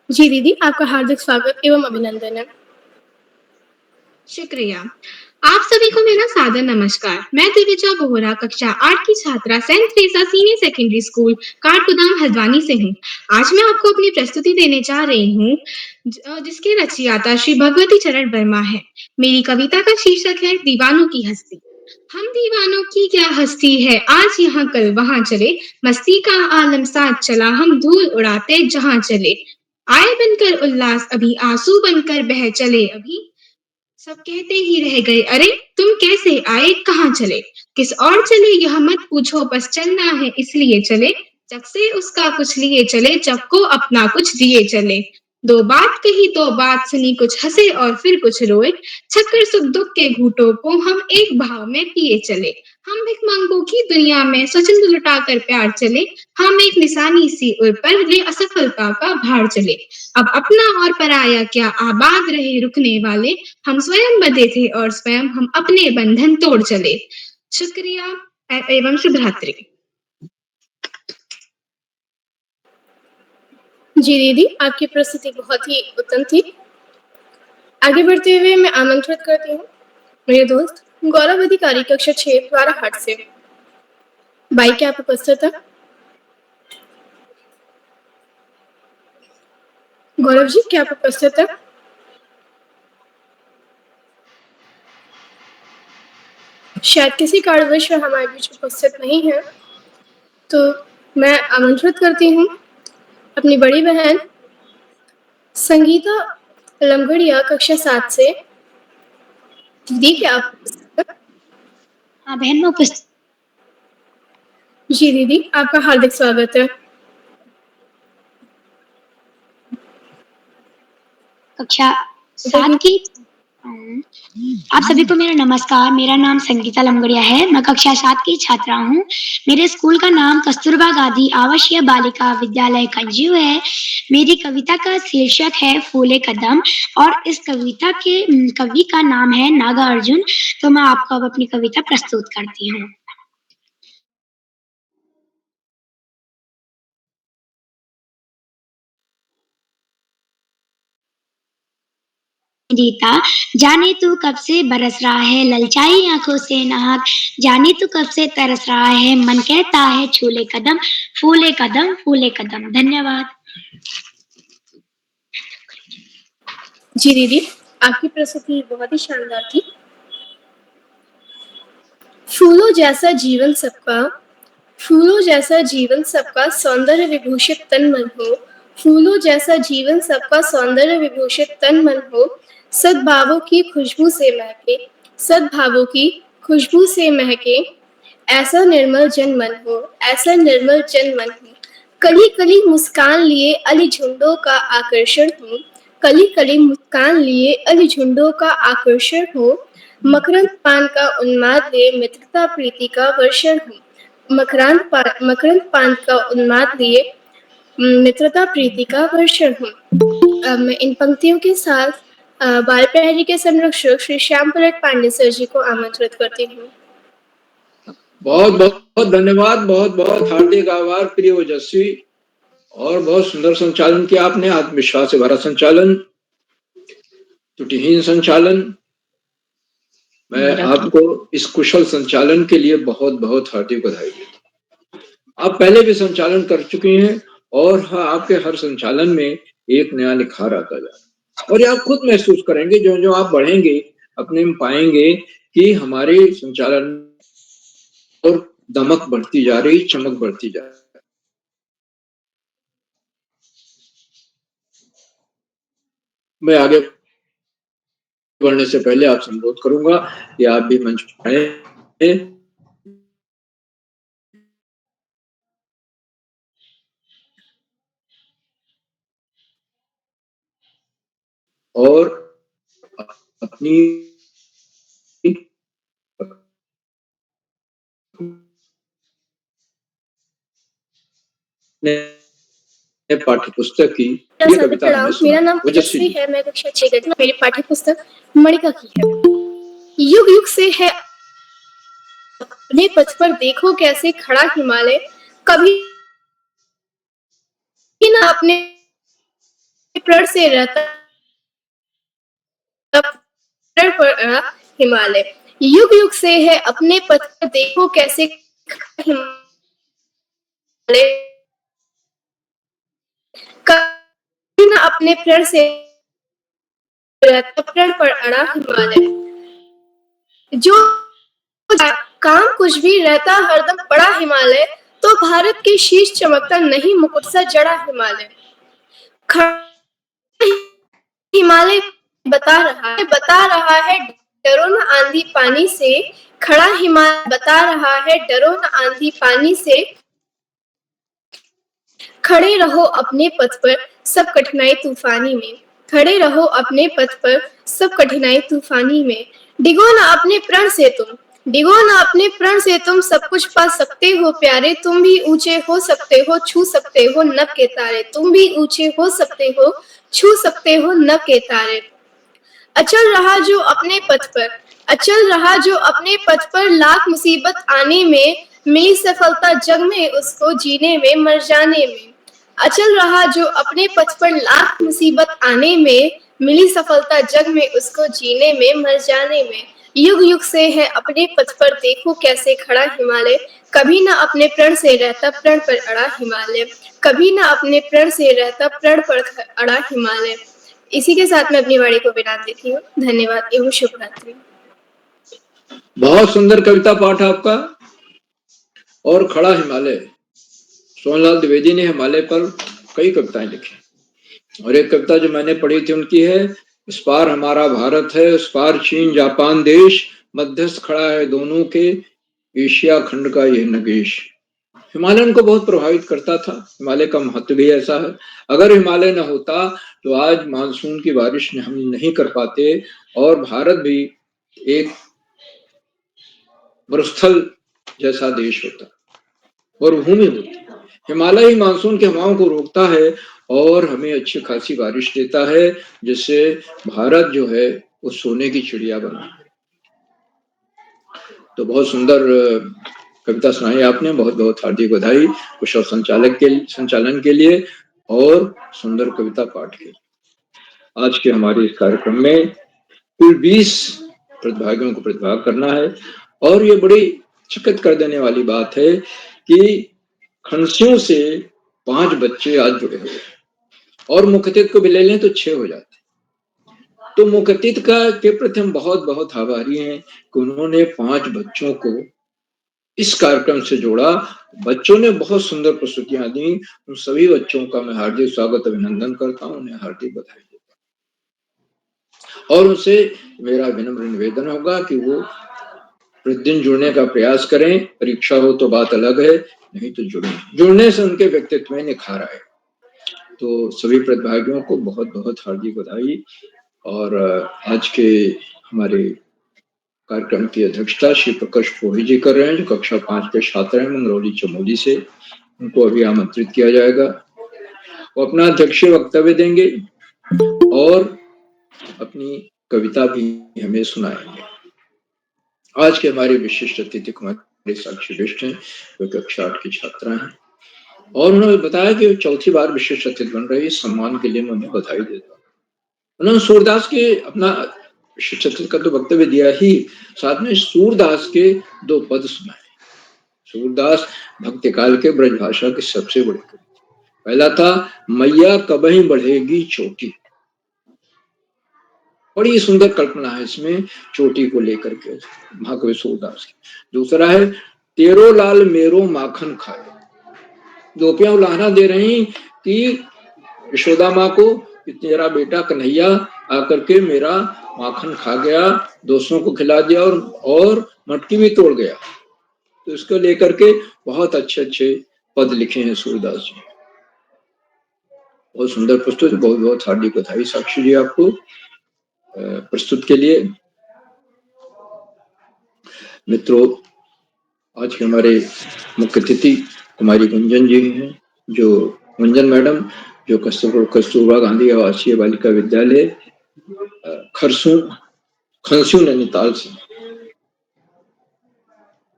Speaker 1: जी दीदी आपका हार्दिक स्वागत एवं अभिनंदन है।
Speaker 11: शुक्रिया। आप सभी को मेरा सादर नमस्कार। मैं दिविजा बोहरा कक्षा 8 की छात्रा saint Theresa senior secondary school Kathgodam Haldwani से हूँ। आज मैं आपको अपनी प्रस्तुति देने जा रही हूँ जिसके रचयिता श्री भगवती चरण वर्मा है। मेरी कविता का शीर्षक है दीवानों की हस्ती। हम दीवानों की क्या हस्ती है, आज यहाँ कल वहां चले, मस्ती का आलम साथ चला, हम धूल उड़ाते जहां चले। आए बनकर उल्लास अभी, आंसू बनकर बह चले अभी, सब कहते ही रह गए अरे तुम कैसे आए कहाँ चले। किस और चले यह मत पूछो, बस चलना है इसलिए चले, जग से उसका कुछ लिए चले, जग को अपना कुछ दिए चले। दो बात कही दो बात सुनी, कुछ हंसे और फिर कुछ रोए, छक्कर सुख दुख के घूंटों को हम एक भाव में पिए चले। हम भिखमंगों की दुनिया में स्वच्छंद लुटा कर प्यार चले, हम एक निशानी सी उड़ पर ले असफलता का भार चले। अब अपना और पराया क्या आबाद रहे रुकने वाले, हम स्वयं बंधे थे और स्वयं हम अपने बंधन तोड़ चले। शुक्रिया एवं शुभरात्रि।
Speaker 1: जी दीदी आपकी प्रस्तुति बहुत ही उत्तम थी। आगे बढ़ते हुए मैं आमंत्रित करती हूँ मेरे दोस्त गौरव अधिकारी कक्षा 6 द्वाराहाट से। भाई क्या आप उपस्थित हैं? गौरव जी क्या आप उपस्थित हैं? शायद किसी कारणवश हमारे बीच उपस्थित नहीं है, तो मैं आमंत्रित करती हूँ अपनी बड़ी बहन संगीता लमगड़िया कक्षा 7 से। दीदी क्या आप?
Speaker 2: हाँ बहन मैं उपस्थित।
Speaker 1: जी दीदी आपका हार्दिक स्वागत है।
Speaker 2: कक्षा 7 की आप सभी को मेरा नमस्कार। मेरा नाम संगीता लमगड़िया है। मैं कक्षा 7 की छात्रा हूँ। मेरे स्कूल का नाम कस्तूरबा गांधी आवासीय बालिका विद्यालय कंजू है। मेरी कविता का शीर्षक है फूले कदम और इस कविता के कवि का नाम है नागार्जुन। तो मैं आपको अब अपनी कविता प्रस्तुत करती हूँ। रीता, जाने तू कब से बरस रहा है ललचाई आंखों से नहाक, जाने तू कब से तरस रहा है मन कहता है छूले कदम फूले कदम फूले कदम। धन्यवाद।
Speaker 1: जी दीदी, आपकी प्रस्तुति बहुत ही शानदार थी। फूलों जैसा जीवन सबका, फूलों जैसा जीवन सबका सौंदर्य विभूषित तन मन हो, फूलों जैसा जीवन सबका सौंदर्य विभूषित तन मन हो, सद्भावों की खुशबू से महके, सद्भावों की खुशबू से महके, ऐसा निर्मल जन मन हो, ऐसा निर्मल जन मन हो, कली कली मुस्कान लिए अली झुंडों का आकर्षण हो, कली कली मुस्कान लिए अली झुंडों का आकर्षण हो, मकरंद पान का उन्माद ले मित्रता प्रीति का वर्षण हो, मकरंद पान का उन्माद लिए मित्रता प्रीति का वर्षण हो। मैं इन पंक्तियों के साथ बाल प्रहरी के संरक्षक श्री श्याम पलट पांडे सर जी को आमंत्रित करती हूँ।
Speaker 12: बहुत बहुत धन्यवाद, बहुत बहुत हार्दिक आभार प्रिय ओजस्वी। और बहुत सुंदर संचालन किया आपने, आत्मविश्वास से भरा संचालन, त्रुटिहीन संचालन। मैं आपको इस कुशल संचालन के लिए बहुत बहुत हार्दिक बधाई देता हूँ। आप पहले भी संचालन कर चुके हैं और आपके हर संचालन में एक नया निखार आता जाए और ये आप खुद महसूस करेंगे जो जो आप बढ़ेंगे अपने में पाएंगे कि हमारे संचालन और दमक बढ़ती जा रही, चमक बढ़ती जा रही। मैं आगे बढ़ने से पहले आपसे अनुरोध करूंगा कि आप भी मंच पर आए और अपनी पाठ्य पुस्तक की ये कविता
Speaker 1: मेरा नाम ओजस्वी है। मैं कक्षा 6 की। मेरी पाठ्य पुस्तक मणिका की है। युग युग से है अपने पथ पर देखो कैसे खड़ा हिमालय, कभी ना अपने प्रण से रहता प्रण पर हिमालय। युग युग से है अपने पथ पर देखो कैसे हिमालय, कभी ना अपने प्रण से रहता प्रण पर अड़ा हिमालय। जो काम कुछ भी रहता हरदम पड़ा हिमालय, तो भारत के शीश चमकता नहीं मुकुट सा जड़ा हिमालय। हिमालय बता रहा है डरो न आंधी पानी से, खड़ा हिमालय बता रहा है डरो न आंधी पानी से, खड़े रहो अपने पथ पर सब कठिनाई तूफानी में, खड़े रहो अपने पथ पर सब कठिनाई तूफानी में। डिगो ना अपने प्रण से तुम, डिगो ना अपने प्रण से तुम सब कुछ पा सकते हो प्यारे, तुम भी ऊंचे हो सकते हो छू सकते हो नभ के तारे, तुम भी ऊंचे हो सकते हो छू सकते हो नभ के तारे। अचल रहा जो अपने पथ पर, अचल रहा जो अपने पथ पर, लाख मुसीबत आने में मिली सफलता जग में उसको जीने में मर जाने में। अचल रहा जो अपने पथ पर, लाख मुसीबत आने में मिली सफलता जग में उसको जीने में मर जाने में। युग युग से है अपने पथ पर देखो कैसे खड़ा हिमालय, कभी ना अपने प्रण से रहता प्रण पर अड़ा हिमालय, कभी ना अपने प्रण से रहता प्रण पर अड़ा हिमालय। इसी के साथ मैं अपनी वाणी को विराम देती हूँ। धन्यवाद एवं शुभ रात्रि।
Speaker 12: बहुत सुंदर कविता पाठ आपका। और खड़ा हिमालय, सोनलाल द्विवेदी ने हिमालय पर कई कविताएं लिखी और एक कविता जो मैंने पढ़ी थी उनकी है, इस पार हमारा भारत है उस पार चीन जापान देश, मध्यस्थ खड़ा है दोनों के एशिया खंड का यह नगेश। हिमालय उनको बहुत प्रभावित करता था। हिमालय का महत्व भी ऐसा है, अगर हिमालय न होता तो आज मानसून की बारिश हम नहीं कर पाते और भारत भी एक मरुस्थल जैसा देश होता है, मरुभूमि होती है। हिमालय ही मानसून की हवाओं को रोकता है और हमें अच्छी खासी बारिश देता है, जिससे भारत जो है वो सोने की चिड़िया बना। तो बहुत सुंदर कविता सुनाई आपने, बहुत बहुत हार्दिक बधाई कुशल संचालन के लिए और सुंदर कविता पाठ के। आज के हमारे इस कार्यक्रम में कुल 20 प्रतिभागियों को प्रतिभाग करना है और ये बड़ी चकित कर देने वाली बात है कि खंडसियों से 5 बच्चे आज जुड़े हुए और मुख्यातिथि को भी ले लें तो 6 हो जाते। तो मुख्यातिथि के प्रति हम बहुत बहुत आभारी हैं कि उन्होंने 5 बच्चों को इस कार्यक्रम से जोड़ा। बच्चों ने बहुत सुंदर प्रस्तुतियां दी। उन सभी बच्चों का मैं हार्दिक स्वागत अभिनंदन करता हूं, उन्हें हार्दिक बधाई देता हूं और उनसे मेरा विनम्र निवेदन होगा कि वो प्रतिदिन जुड़ने का प्रयास करें। परीक्षा हो तो बात अलग है, नहीं तो जुड़ने से उनके व्यक्तित्व में निखार आए। तो सभी प्रतिभागियों को बहुत बहुत हार्दिक बधाई। और आज के हमारे कार्यक्रम की अध्यक्षता श्री प्रकाश पोही जी कर रहे हैं, जो कक्षा 5 के छात्र हैं मंगरौली चमोली से। उनको अभी आमंत्रित किया जाएगा, वो अपना अध्यक्षीय वक्तव्य देंगे और अपनी कविता भी हमें सुनाएंगे। आज के हमारे विशिष्ट अतिथि कुमारी साक्षी बिष्ट हैं, वे कक्षा 8 की छात्रा हैं और उन्होंने बताया कि चौथी बार विशिष्ट अतिथि बन रही। इस सम्मान के लिए मैं उन्हें बधाई देता हूँ। उन्होंने सूरदास के अपना विशिष्ट अतिथि का तो वक्तव्य दिया ही, साथ में सूरदास के 2 पद सुनाए। सूरदास भक्ति काल के ब्रजभाषा के सबसे बड़े कवि। पहला था मैया कबहीं बढ़ेगी चोटी, बड़ी सुंदर कल्पना है इसमें चोटी को लेकर के महाकवि सूरदास की। दूसरा है तेरो लाल मेरो माखन खाए। गोपियां उलाहना दे रही कि यशोदा माँ को, तेरा बेटा कन्हैया आकर के मेरा माखन खा गया, दोस्तों को खिला दिया और मटकी भी तोड़ गया। तो इसको लेकर के बहुत अच्छे अच्छे पद लिखे हैं सूरदास जी। बहुत सुंदर प्रस्तुत, बहुत बहुत हार्दिक बधाई साक्षी जी आपको प्रस्तुत के लिए। मित्रों, आज के हमारे मुख्य अतिथि कुमारी गुंजन जी हैं, जो गुंजन मैडम, जो कस्तूरबा गांधी आवासीय बालिका विद्यालय खरसू नैनीताल से।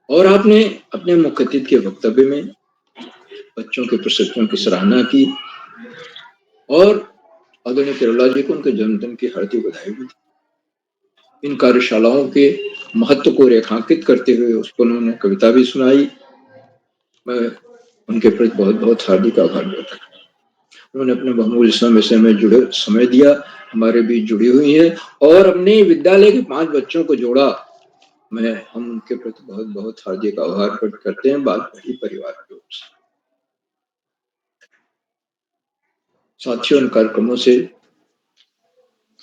Speaker 12: और आपने अपने मुख्य अतिथि के वक्तव्य में बच्चों के प्रस्तुतियों की सराहना की और आदरणीय केरला जी को उनके जन्मदिन की हार्दिक बधाई भी दी। इन कार्यशालाओं के महत्व को रेखांकित करते हुए उसको उन्होंने कविता भी सुनाई। मैं उनके प्रति बहुत बहुत हार्दिक आभार व्यक्त करता हूं। उन्होंने अपने बहुमूल्य समय दिया, हमारे बीच जुड़ी हुई है और अपने विद्यालय के 5 बच्चों को जोड़ा। हम उनके प्रति बहुत बहुत हार्दिक आभार व्यक्त करते हैं बालपढ़ी परिवार की ओर से। साथियों, इन कार्यक्रमों से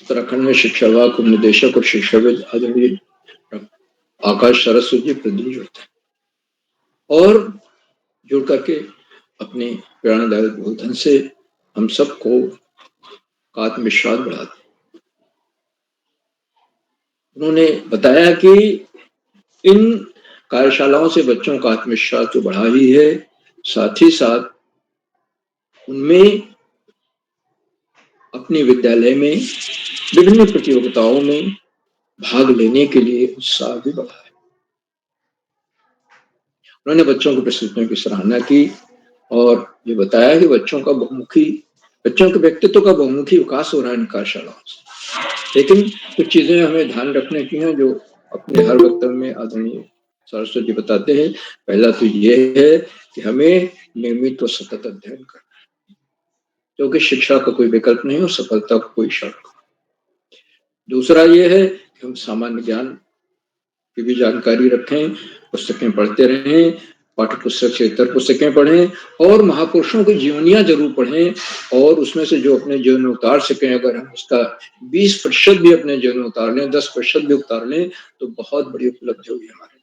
Speaker 12: उत्तराखंड में शिक्षा विभाग के निदेशक और शिक्षाविद आदरणीय आकाश सरस्वती जी प्रतिदिन जुड़ते हैं और जुड़ करके अपने प्रेरणादायक बोधन से हम सबको आत्मविश्वास बढ़ाते हैं। उन्होंने बताया कि इन कार्यशालाओं से बच्चों का आत्मविश्वास तो बढ़ा ही है, साथ ही साथ उनमें अपने विद्यालय में विभिन्न प्रतियोगिताओं में भाग लेने के लिए उत्साह भी बढ़ा है। उन्होंने बच्चों की प्रस्तुतियों की सराहना की और ये बताया कि बच्चों के व्यक्तित्व का बहुमुखी विकास हो रहा है इन कार्यशालाओं से। लेकिन कुछ चीजें हमें ध्यान रखने की हैं, जो अपने हर वक्तव्य में आदरणीय सरस्वती जी बताते हैं। पहला तो ये है कि हमें नियमित और सतत अध्ययन करना है, क्योंकि शिक्षा का कोई विकल्प नहीं और सफलता का कोई शर्त। दूसरा ये है कि हम सामान्य ज्ञान की भी जानकारी रखें, पुस्तकें पढ़ते रहें, पाठ्य पुस्तक से इतर पुस्तकें पढ़ें और महापुरुषों की जीवनियां जरूर पढ़ें और उसमें से जो अपने जीवन में उतार सकें, अगर हम उसका 20% भी अपने जीवन में उतार लें, 10% भी उतार लें, तो बहुत बड़ी उपलब्धि होगी हमारे।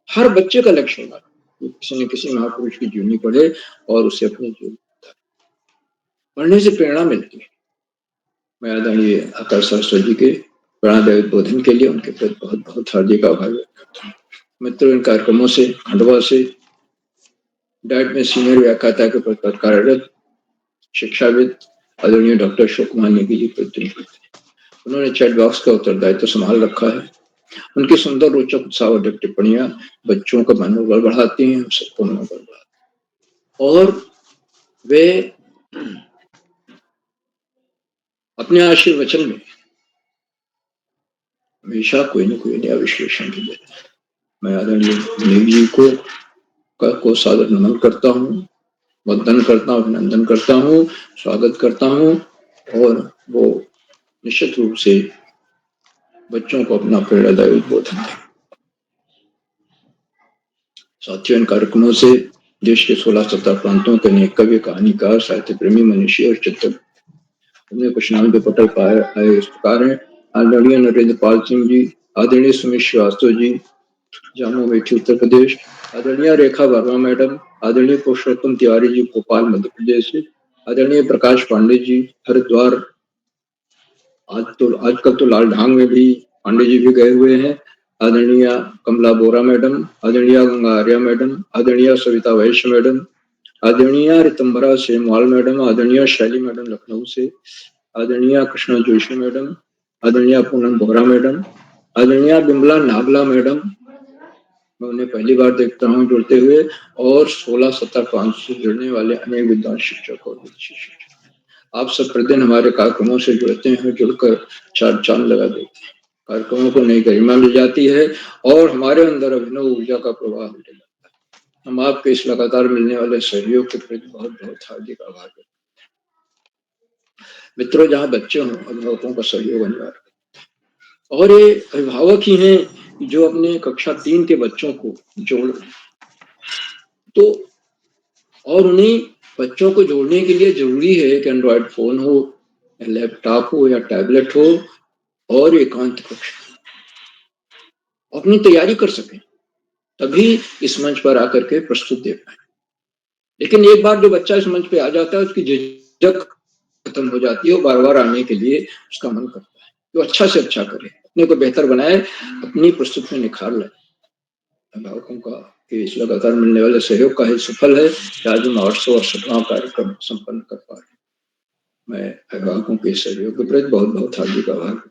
Speaker 12: हर बच्चे का लक्ष्य होगा किसी न किसी महापुरुष की जीवनी पढ़े और उसे अपने जीवन पढ़ने से प्रेरणा मिलती है। मैं आदरणीय आकाश सरस्वती जी के प्रणोदय उद्बोधन के लिए उनके प्रति बहुत बहुत हार्दिक आभार व्यक्त करता हूँ। मित्रों, इन कार्यक्रमों से खंडवा से डाइट में सीनियर व्याख्याता के पद पर कार्यरत शिक्षाविद आदरणीय डॉक्टर अशोक कुमार नेगी जी प्रतिनिधि करते हैं। उन्होंने चैट बॉक्स का उत्तरदायित्व संभाल रखा है। उनकी सुंदर, रोचक, उत्साहवर्धक टिप्पणियां बच्चों का मनोबल बढ़ाती हैं, हम सबको मनोबल बढ़ाती हैं। और वे अपने आशीर्वचन में हमेशा कोई न कोई नया विश्लेषण भी देते हैं। मैं आदरणीय नेगी जी को सादर नमन करता हूँ, वंदन करता हूँ, अभिनंदन करता हूँ, स्वागत करता हूँ। और वो निश्चित रूप से बच्चों को अपना प्रेरणादायी उद्बोधन दें। साथियों, इन कार्यक्रमों से देश के 16-17 प्रांतों के अनेक कवि, कहानीकार, साहित्य प्रेमी, मनीषी और चित्रक उन्हें कुछ नाम के पटल पाए आए इस प्रकार हैं। आदरणीय नरेंद्र पाल सिंह जी, आदरणीय सुमित श्रीवास्तव जी, जामो मेठी उत्तर प्रदेश, आदरणीय रेखा वर्मा मैडम, आदरणीय पुरुषोत्तम तिवारी जी, भोपाल मध्य प्रदेश से, आदरणीय प्रकाश पांडे जी, हरिद्वार। आजकल तो लालढांग में भी पांडे जी भी गए हुए हैं। आदरणीय कमला बोरा मैडम, आदरणीय गंगा आर्या मैडम, आदरणीय सविता वैश्य मैडम, आदरणीय रितंबरा सेमवाल मैडम, आदरणीय शैली मैडम लखनऊ से, आदरणीय कृष्णा जोशी मैडम, आदरणीय पूनम बोरा मैडम, आदरणीय बिमला नागला मैडम, मैं उन्हें पहली बार देखता हूँ जुड़ते हुए, और 16-17 प्रांत से जुड़ने वाले अनेक विद्वान शिक्षक और विदेशी शिक्षक। आप सब प्रतिदिन हमारे कार्यक्रमों से जुड़ते हैं, जुड़कर चार चांद लगा देते हैं। कार्यक्रमों को नई गरिमा मिल जाती है और हमारे अंदर अभिनव ऊर्जा का प्रवाह होने लगता है। हम आपके इस लगातार मिलने वाले सहयोग के प्रति बहुत बहुत हार्दिक आभार करते हैं। मित्रों, जहाँ बच्चे हों, अभिभावकों का सहयोग अनिवार्य है। और ये अभिभावक ही हैं जो अपने कक्षा 3 के बच्चों को जोड़ रहे हैं। तो और उन्हें बच्चों को जोड़ने के लिए जरूरी है कि एंड्रॉयड फोन हो, लैपटॉप हो या टैबलेट हो, और एकांत कक्ष अपनी तैयारी कर सकें, तभी इस मंच पर आकर के प्रस्तुत दे पाए। लेकिन एक बार जो बच्चा इस मंच पे आ जाता है, उसकी झिझक खत्म हो जाती है, वो बार बार आने के लिए उसका मन करता है, वो अच्छा से अच्छा करे, अपने को बेहतर बनाए, अपनी प्रस्तुति में निखार लाए। अभिभावकों का कि इस लगातार मिलने वाले सहयोग का ही सफल है कि आज हम 868वां कार्यक्रम संपन्न कर पा रहे हैं। मैं अभिभावकों के सहयोग के प्रति बहुत बहुत हार्दिक आभार करता हूं।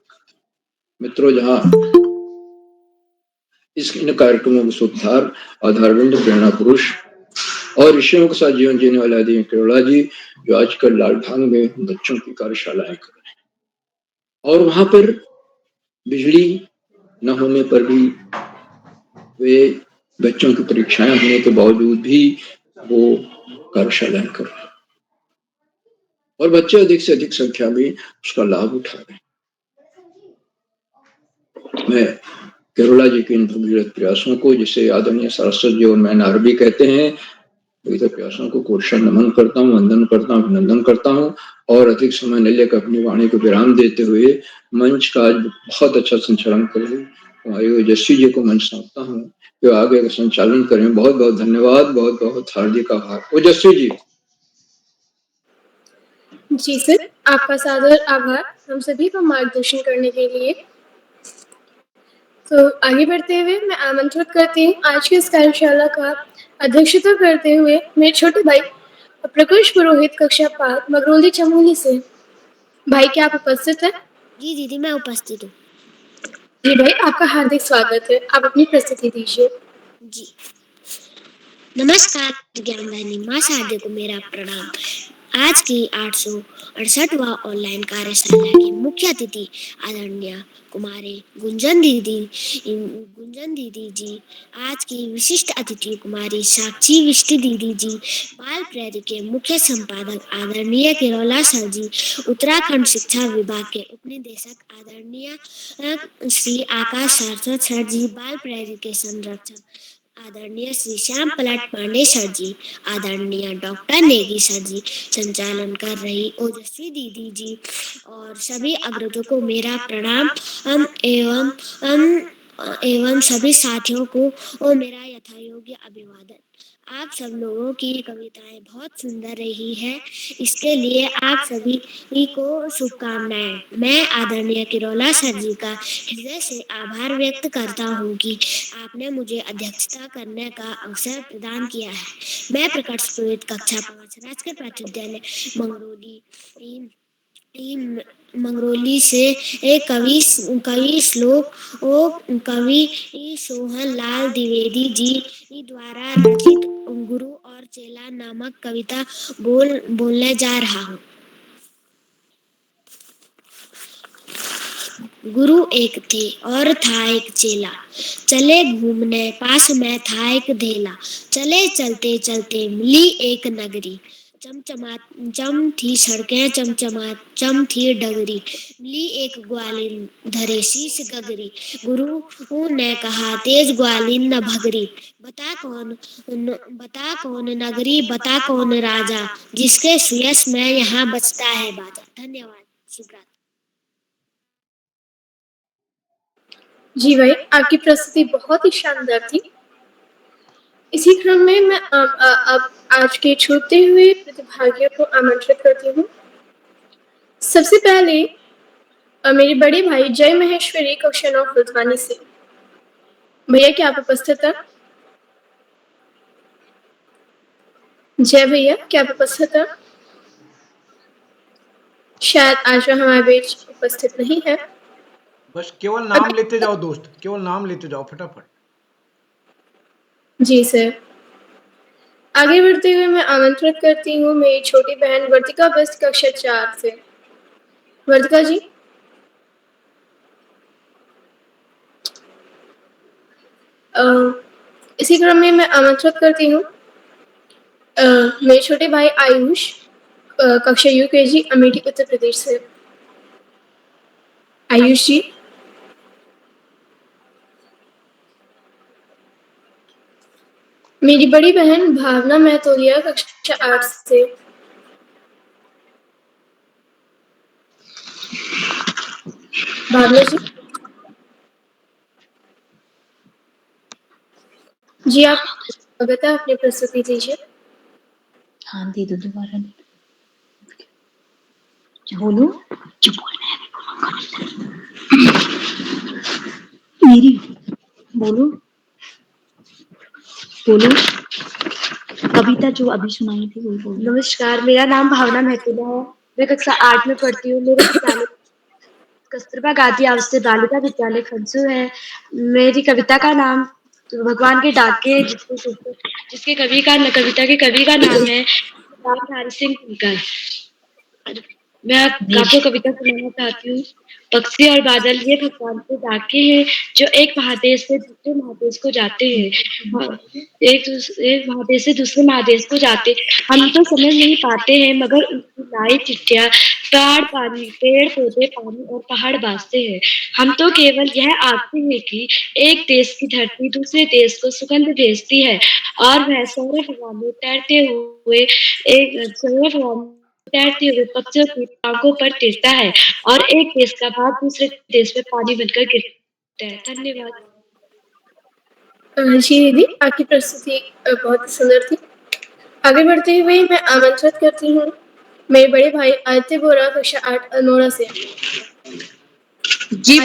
Speaker 12: मित्रों, जहाँ इन कार्यक्रमों में सूत्रधार, आधारबिंद, प्रेरणा पुरुष और ऋषियों के साथ जीवन जीने वाले आदि केरोला जी, जो आजकल लालढांग में बच्चों की कार्यशालाएं कर रहे हैं, और वहां पर बिजली न होने पर भी वे बच्चों की परीक्षाएं होने के बावजूद भी वो कार्यशालाएं कर रहे हैं, और बच्चे अधिक से अधिक संख्या में उसका लाभ उठा रहे हैं। मैं केरोला जी के इन भगीरथ प्रयासों को, जिसे आदरणीय सरस्वती जी और मैं नारबी कहते हैं, भगीरथ प्रयासों को कोटशा नमन करता हूँ, वंदन करता हूँ, अभिनंदन करता हूँ। और अधिक समय न लेकर अपनी वाणी को विराम देते हुए मंच का आज बहुत अच्छा संचालन करें हमारे ओजस्वी जी को मंच सौंपता हूँ, जो आगे का संचालन करें। बहुत बहुत धन्यवाद, बहुत बहुत हार्दिक आभार। ओजस्वी जी।
Speaker 1: जी सर, आपका सादर आभार हम सभी को मार्गदर्शन करने के लिए। तो आगे बढ़ते हुए मैं आमंत्रित करती हूँ आज की इस कार्यशाला का अध्यक्षता करते हुए मेरे छोटे भाई प्रकाश पुरोहित, कक्षा 5, मगरौली चमोली से। भाई, क्या आप उपस्थित हैं?
Speaker 9: जी दीदी, मैं उपस्थित हूँ।
Speaker 1: जी भाई, आपका हार्दिक स्वागत है। आप अपनी प्रस्तुति दीजिए।
Speaker 9: जी नमस्कार ज्ञानवाहिनी माँ शारदे को मेरा प्रणाम। आज की 868वां ऑनलाइन कार्यशाला की मुख्य अतिथि आदरणीय कुमारी गुंजन दीदी जी, आज की विशिष्ट अतिथि कुमारी साक्षी विष्टि दीदी जी, बाल प्रहरी के मुख्य संपादक आदरणीय केरोला सर जी, उत्तराखंड शिक्षा विभाग के उपनिदेशक आदरणीय श्री आकाश सरस्वत सर जी, बाल प्रहरी के संरक्षक आदरणीय श्री श्याम पलट पांडे सर जी, आदरणीय डॉक्टर नेगी सर जी, संचालन कर रही ओजस्वी दीदी जी, और सभी अग्रजों को मेरा प्रणाम एवं एवं सभी साथियों को मेरा यथायोग्य अभिवादन। आप सब लोगों की कविताएं बहुत सुंदर रही है, इसके लिए आप सभी को शुभकामनाएं। मैं आदरणीय किरोला सर जी का हृदय से आभार व्यक्त करता हूँ कि आपने मुझे अध्यक्षता करने का अवसर प्रदान किया है। मैं प्रकट पुरोहित कक्षा 5 राजकीय प्राथमिक विद्यालय मंगरौली से एक कवि श्लोक कवि सोहन लाल द्विवेदी जी द्वारा रचित गुरु और चेला नामक कविता बोलने जा रहा हूँ। गुरु एक थे और था एक चेला, चले घूमने पास में था एक धेला। चले चलते चलते मिली एक नगरी, चम थी सड़कें चम थी डगरी। मिली एक ग्वालिन धरे शीश गगरी, गुरु ने कहा तेज ग्वालिन न भगरी। बता कौन नगरी, बता कौन राजा, जिसके सुयश में यहाँ बजता है बाजा। धन्यवाद। शुभ
Speaker 1: जी भाई, आपकी प्रस्तुति बहुत ही शानदार थी। इसी क्रम में मैं अब आज के छूटते हुए प्रतिभागियों को आमंत्रित करती हूँ। सबसे पहले मेरे बड़े भाई जय महेश्वरी कक्षा 9 फुलवानी से। भैया क्या आप उपस्थित हैं? जय भैया क्या आप उपस्थित हैं? शायद आज वह हमारे बीच उपस्थित नहीं है।
Speaker 7: बस केवल नाम लेते जाओ दोस्त, केवल नाम लेते जाओ फटाफट।
Speaker 1: जी सर। आगे बढ़ते हुए मैं आमंत्रित करती हूँ मेरी छोटी बहन वर्तिका बिस्ट कक्षा 4 से। वर्तिका जी। इसी क्रम में मैं आमंत्रित करती हूँ मेरे छोटे भाई आयुष कक्षा यूकेजी अमेठी उत्तर प्रदेश से। आयुष जी। मेरी बड़ी बहन भावना महतोलिया कक्षा 8 से। भावना जी। जी आप स्वागत है, अपनी प्रस्तुति दीजिए।
Speaker 6: हाँ दे दो दोबारा। बोलो जो बोलना है मेरी बोलो बोलो कविता जो अभी सुनाई थी वही बोलो।
Speaker 5: नमस्कार, मेरा नाम भावना महतोलिया है। मैं कक्षा 8 में पढ़ती हूँ। मेरे विद्यालय कस्तूरबा गांधी आवासीय बालिका विद्यालय खनसू है। मेरी कविता का नाम भगवान के डाके, जिसके कविता के कवि का नाम है रामधारी सिंह दिनकर। मैं आपको कविता सुनाना चाहती हूँ। पक्षी और बादल ये भगवान के डाके हैं जो एक महादेश से दूसरे महादेश को जाते हैं। एक महादेश से दूसरे महादेश को जाते, हम तो समझ नहीं पाते हैं मगर उनकी लाई चिट्ठियां पेड़ पौधे पानी और पहाड़ बांसते हैं। हम तो केवल यह आखते हैं कि एक देश की धरती दूसरे देश को सुगंध भेजती है और वह सौरभ हवा में तैरते हुए पक्षियों की टांगों पर टिरता है और एक देश का भाव दूसरे देश में पानी बनकर गिरता है। धन्यवाद।
Speaker 1: जी दीदी, आपकी प्रस्तुति बहुत ही सुंदर थी। आगे बढ़ते हुए मैं आमंत्रित करती हूँ मेरे बड़े भाई आदित्य बोरा कक्षा 8 अल्मोड़ा से।
Speaker 13: जी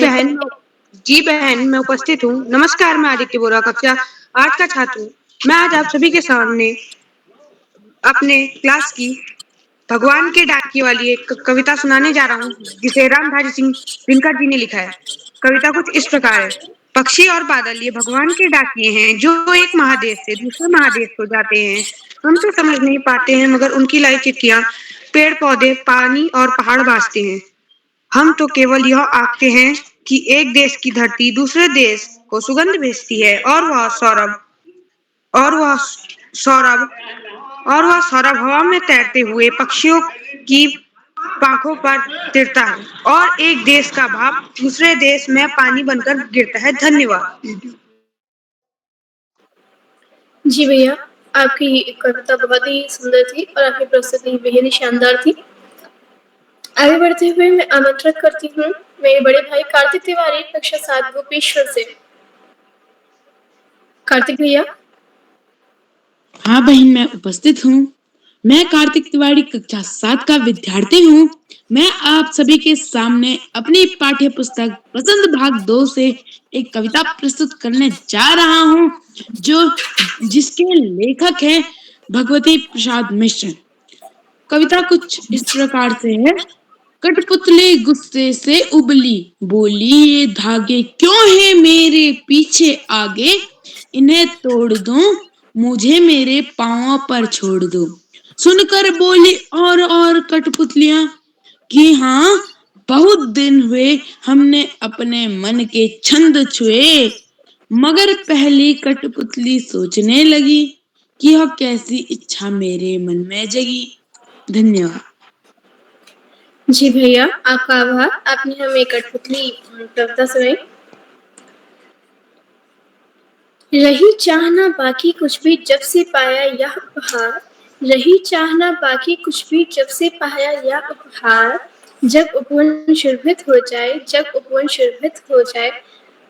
Speaker 13: बहन मैं उपस्थित हूँ। नमस्कार, मैं आदित्य बोरा कक्षा 8 का छात्र हूँ। मैं आज आप सभी के सामने अपने क्लास की भगवान के डाकिए वाली एक कविता सुनाने जा रहा हूँ, जिसे रामधारी सिंह दिनकर जी ने लिखा है। कविता कुछ इस प्रकार है। पक्षी और बादल ये भगवान के डाकिए हैं जो एक महादेश से दूसरे महादेश को जाते हैं। हम तो समझ नहीं पाते हैं मगर उनकी लाई चिट्ठियां पेड़ पौधे पानी और पहाड़ बांसते हैं। हम तो केवल यह आखते हैं कि एक देश की धरती दूसरे देश को सुगंध भेजती है और वह सौरभ हवा में तैरते हुए पक्षियों की पांखों पर तिरता है और एक देश का भाव दूसरे देश में पानी बनकर गिरता है। धन्यवाद।
Speaker 1: जी भैया, आपकी कविता बहुत ही सुंदर थी और आपकी प्रस्तुति बेहद ही शानदार थी। आगे बढ़ते हुए मैं आमंत्रित करती हूँ मेरे बड़े भाई कार्तिक तिवारी कक्षा 7 गोपेश्वर से। कार्तिक भैया।
Speaker 14: हाँ बहन, मैं उपस्थित हूँ। मैं कार्तिक तिवारी कक्षा 7 का विद्यार्थी हूँ। मैं आप सभी के सामने अपनी पाठ्य पुस्तक पसंद भाग 2 से एक कविता प्रस्तुत करने जा रहा हूँ, जिसके लेखक हैं भगवती प्रसाद मिश्र। कविता कुछ इस प्रकार से है। कठपुतली गुस्से से उबली, बोली ये धागे क्यों है मेरे पीछे आगे, इन्हें तोड़ दूं, मुझे मेरे पांव पर छोड़ दो। सुनकर बोली और कठपुतलियां कि हाँ, बहुत दिन हुए हमने अपने मन के छंद छुए। मगर पहली कठपुतली सोचने लगी कि यह कैसी इच्छा मेरे मन में जगी। धन्यवाद।
Speaker 1: जी भैया, आपका आभार। आपने हमें कठपुतली कविता सुनाई। रही चाहना बाकी कुछ भी जब से पाया यह उपहार, रही चाहना बाकी कुछ भी जब से पाया यह उपहार, जब उपवन शोभित हो जाए, जब उपवन शोभित हो जाए,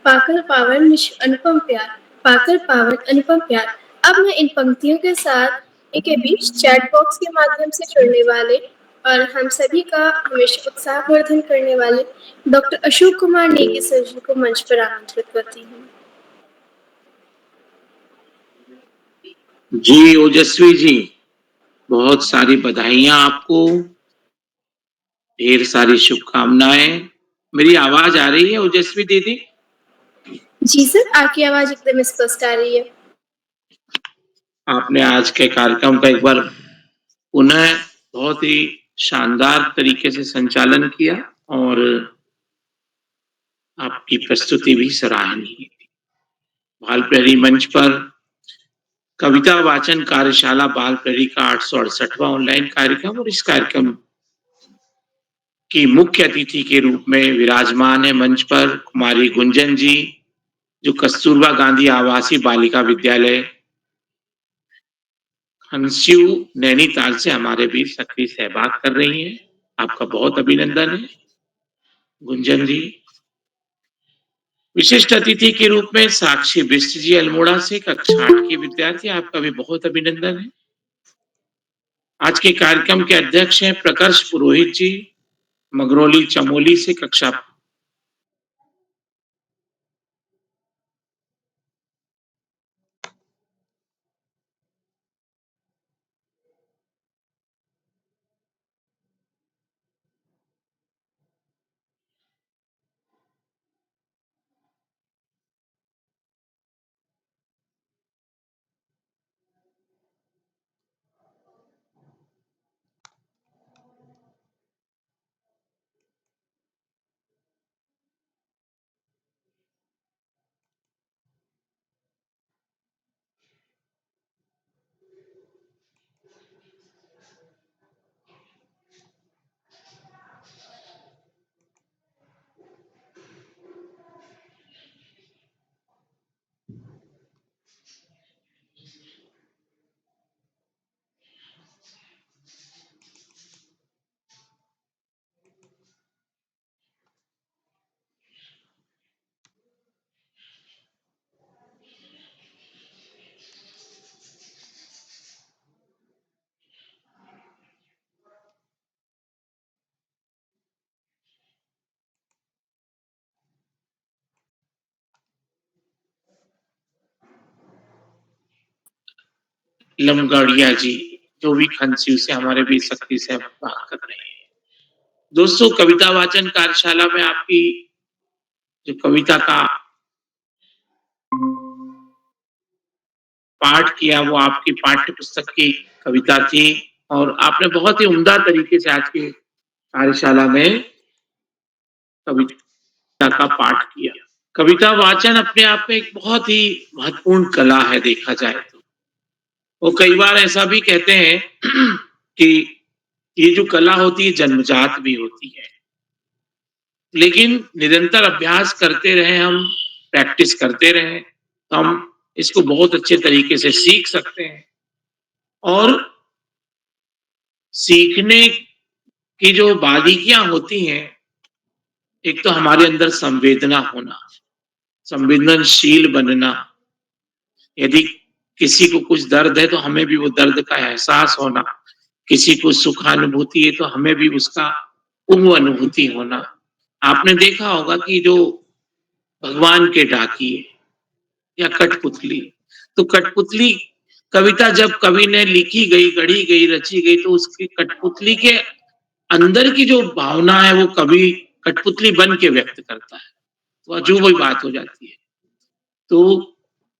Speaker 1: पाकर पावन अनुपम प्यार, पाकर पावन अनुपम प्यार। अब मैं इन पंक्तियों के साथ इनके बीच चैट बॉक्स के माध्यम से जुड़ने वाले और हम सभी का हमेशा उत्साहवर्धन करने वाले डॉक्टर अशोक कुमार नेगी सर जी को मंच पर आमंत्रित करती हूँ।
Speaker 15: जी ओजस्वी जी, बहुत सारी बधाइयां आपको, ढेर सारी शुभकामनाएं। मेरी आवाज आ रही है ओजस्वी दीदी?
Speaker 1: जी सर, आपकी आवाज एकदम स्पष्ट आ रही है।
Speaker 15: आपने आज के कार्यक्रम का एक बार पुनः बहुत ही शानदार तरीके से संचालन किया और आपकी प्रस्तुति भी सराहनीय। बाल प्रहरी मंच पर कविता वाचन कार्यशाला बाल प्रहरी का 868वां ऑनलाइन कार्यक्रम, और इस कार्यक्रम की मुख्य अतिथि के रूप में विराजमान है मंच पर कुमारी गुंजन जी, जो कस्तूरबा गांधी आवासीय बालिका विद्यालय हंस्यू नैनीताल से हमारे बीच सक्रिय सहभाग कर रही हैं। आपका बहुत अभिनंदन है गुंजन जी। विशिष्ट अतिथि के रूप में साक्षी बिष्ट जी अल्मोड़ा से कक्षा 8 की विद्यार्थी, आपका भी बहुत अभिनंदन है। आज के कार्यक्रम के अध्यक्ष हैं प्रकर्ष पुरोहित जी, मगरौली चमोली से कक्षा लमगड़िया जी, जो भी खंस्यू से हमारे बीच सक्रिय सहभाग कर रहे हैं। दोस्तों, कविता वाचन कार्यशाला में आपकी जो कविता का पाठ किया वो आपकी पाठ्य पुस्तक की कविता थी, और आपने बहुत ही उम्दा तरीके से आज की कार्यशाला में कविता का पाठ किया। कविता वाचन अपने आप में एक बहुत ही महत्वपूर्ण कला है देखा जाए तो। वो कई बार ऐसा भी कहते हैं कि ये जो कला होती है जन्मजात भी होती है, लेकिन निरंतर अभ्यास करते रहे, हम प्रैक्टिस करते रहे, तो हम इसको बहुत अच्छे तरीके से सीख सकते हैं। और सीखने की जो बारीकियां होती हैं, एक तो हमारे अंदर संवेदना होना, संवेदनशील बनना, यदि किसी को कुछ दर्द है तो हमें भी वो दर्द का एहसास होना, किसी को सुखानुभूति है तो हमें भी उसका वो अनुभूति होना। आपने देखा होगा कि जो भगवान के डाकिए या कठपुतली, तो कठपुतली कविता जब कवि ने लिखी गई, गढ़ी गई, रची गई, तो उसकी कठपुतली के अंदर की जो भावना है वो कवि कठपुतली बन के व्यक्त करता है, तो अजूबा ही बात हो जाती है। तो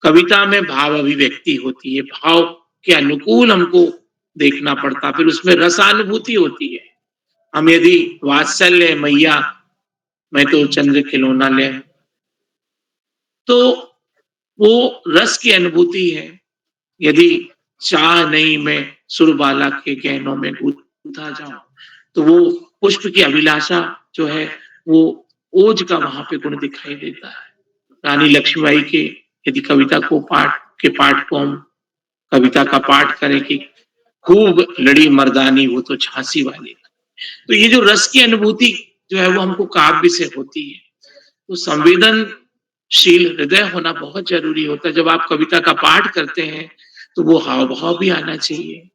Speaker 15: कविता में भाव अभिव्यक्ति होती है, भाव के अनुकूल हमको देखना पड़ता, फिर उसमें रसानुभूति होती है। हम यदि वात्सल्य मैया मैं तो चंद्र खिलौना ले, तो वो रस की अनुभूति है। यदि चाह नहीं मैं सुरबाला के गहनों में गूंथा जाऊं, तो वो पुष्प की अभिलाषा जो है वो ओज का वहां पे गुण दिखाई देता है। रानी लक्ष्मीबाई के यदि कविता को पाठ को हम कविता का पाठ करें कि खूब लड़ी मर्दानी वो तो झांसी वाली, तो ये जो रस की अनुभूति जो है वो हमको काव्य से होती है। तो संवेदनशील हृदय होना बहुत जरूरी होता है। जब आप कविता का पाठ करते हैं तो वो हाव भाव भी आना चाहिए,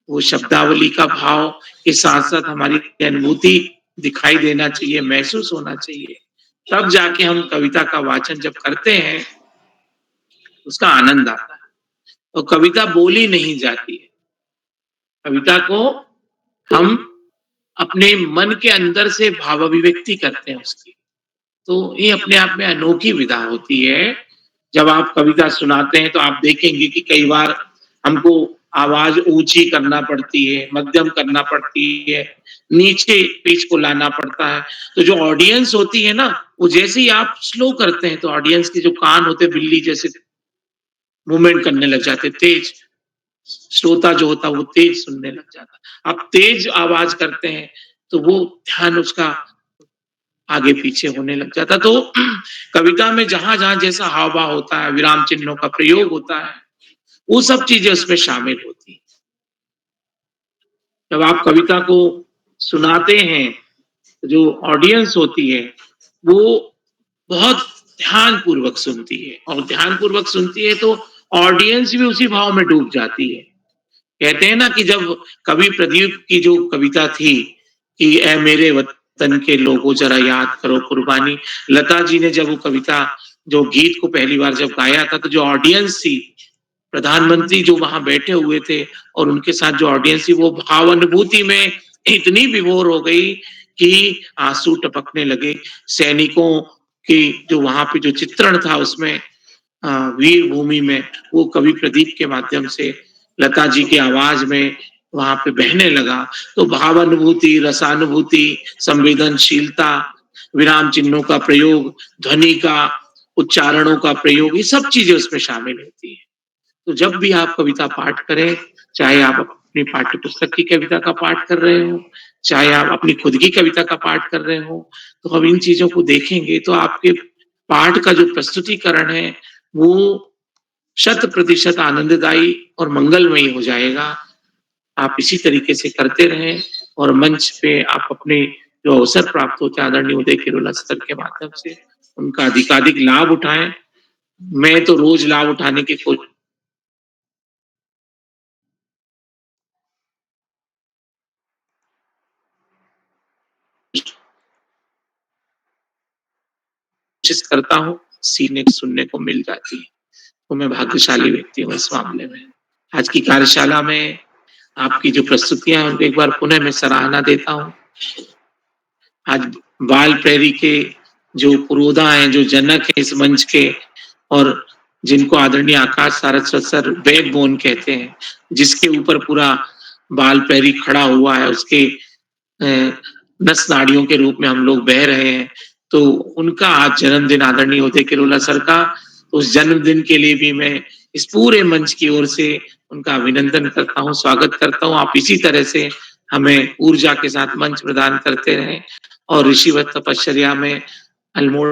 Speaker 15: वो शब्दावली का भाव के साथ साथ हमारी अनुभूति दिखाई देना चाहिए, महसूस होना चाहिए, तब जाके हम कविता का वाचन जब करते हैं उसका आनंद आता है। और कविता बोली नहीं जाती है, कविता को हम अपने मन के अंदर से भाव अभिव्यक्ति करते हैं उसकी, तो ये अपने आप में अनोखी विधा होती है। जब आप कविता सुनाते हैं तो आप देखेंगे कि कई बार हमको आवाज ऊंची करना पड़ती है, मध्यम करना पड़ती है, नीचे पिच को लाना पड़ता है। तो जो ऑडियंस होती है ना, वो जैसे ही आप स्लो करते हैं तो ऑडियंस के जो कान होते हैं बिल्ली जैसे मूवमेंट करने लग जाते, तेज श्रोता जो होता है वो तेज सुनने लग जाता। आप तेज आवाज करते हैं तो वो ध्यान उसका आगे पीछे होने लग जाता। तो कविता में जहां जहां जैसा हाव भाव होता है, विराम चिन्हों का प्रयोग होता है, वो सब चीजें उसमें शामिल होती है। जब आप कविता को सुनाते हैं तो जो ऑडियंस होती है वो बहुत ध्यान पूर्वक सुनती है, और ध्यान पूर्वक सुनती है तो ऑडियंस भी उसी भाव में डूब जाती है। कहते हैं ना कि जब कवि प्रदीप की जो कविता थी कि ए मेरे वतन के लोगों जरा याद करो कुर्बानी, लता जी ने जब वो कविता जो गीत को पहली बार जब गाया था, तो जो ऑडियंस थी, प्रधानमंत्री जो वहां बैठे हुए थे और उनके साथ जो ऑडियंस थी, वो भावानुभूति में इतनी विभोर हो गई कि आंसू टपकने लगे। सैनिकों की जो वहां पे जो चित्रण था उसमें वीर भूमि में, वो कवि प्रदीप के माध्यम से लता जी की आवाज में वहां पे बहने लगा। तो भावानुभूति, रसानुभूति, संवेदनशीलता, विराम चिन्हों का प्रयोग, ध्वनि का, उच्चारणों का प्रयोग, ये सब चीजें उसमें शामिल होती है। तो जब भी आप कविता पाठ करें, चाहे आप अपनी पाठ्य पुस्तक की कविता का पाठ कर रहे हो, चाहे आप अपनी खुद की कविता का पाठ कर रहे हो, तो अब इन चीजों को देखेंगे तो आपके पाठ का जो प्रस्तुतिकरण है वो 100% आनंददायी और मंगलमयी हो जाएगा। आप इसी तरीके से करते रहें और मंच पे आप अपने जो अवसर प्राप्त होते हैं आदरणीय उदय किरोला सर के माध्यम से, उनका अधिकाधिक लाभ उठाएं। मैं तो रोज लाभ उठाने की कोशिश करता हूँ, सीखने सुनने को मिल जाती है, तो मैं भाग्यशाली व्यक्ति हूँ इस मामले में। आज की कार्यशाला में आपकी जो प्रस्तुतियां हैं उनको एक बार पुनः मैं सराहना देता हूँ। आज बाल प्रहरी के जो पुरोधा हैं, जो जनक हैं इस मंच के, और जिनको आदरणीय आकाश सारस्वत सर बैकबोन कहते हैं, जिसके ऊपर पूरा बाल प्रहरी खड़ा हुआ है, उसके नस नाड़ियों के रूप में हम लोग बह रहे हैं। तो उनका आज जन्मदिन आदरणीय उदय किरोला सर का, तो उस जन्मदिन के लिए भी मैं इस पूरे मंच की ओर से उनका अभिनंदन करता हूँ, स्वागत करता हूँ। आप इसी तरह से हमें ऊर्जा के साथ मंच प्रदान करते रहें और ऋषिवत तपश्चर्या में अल्मोड़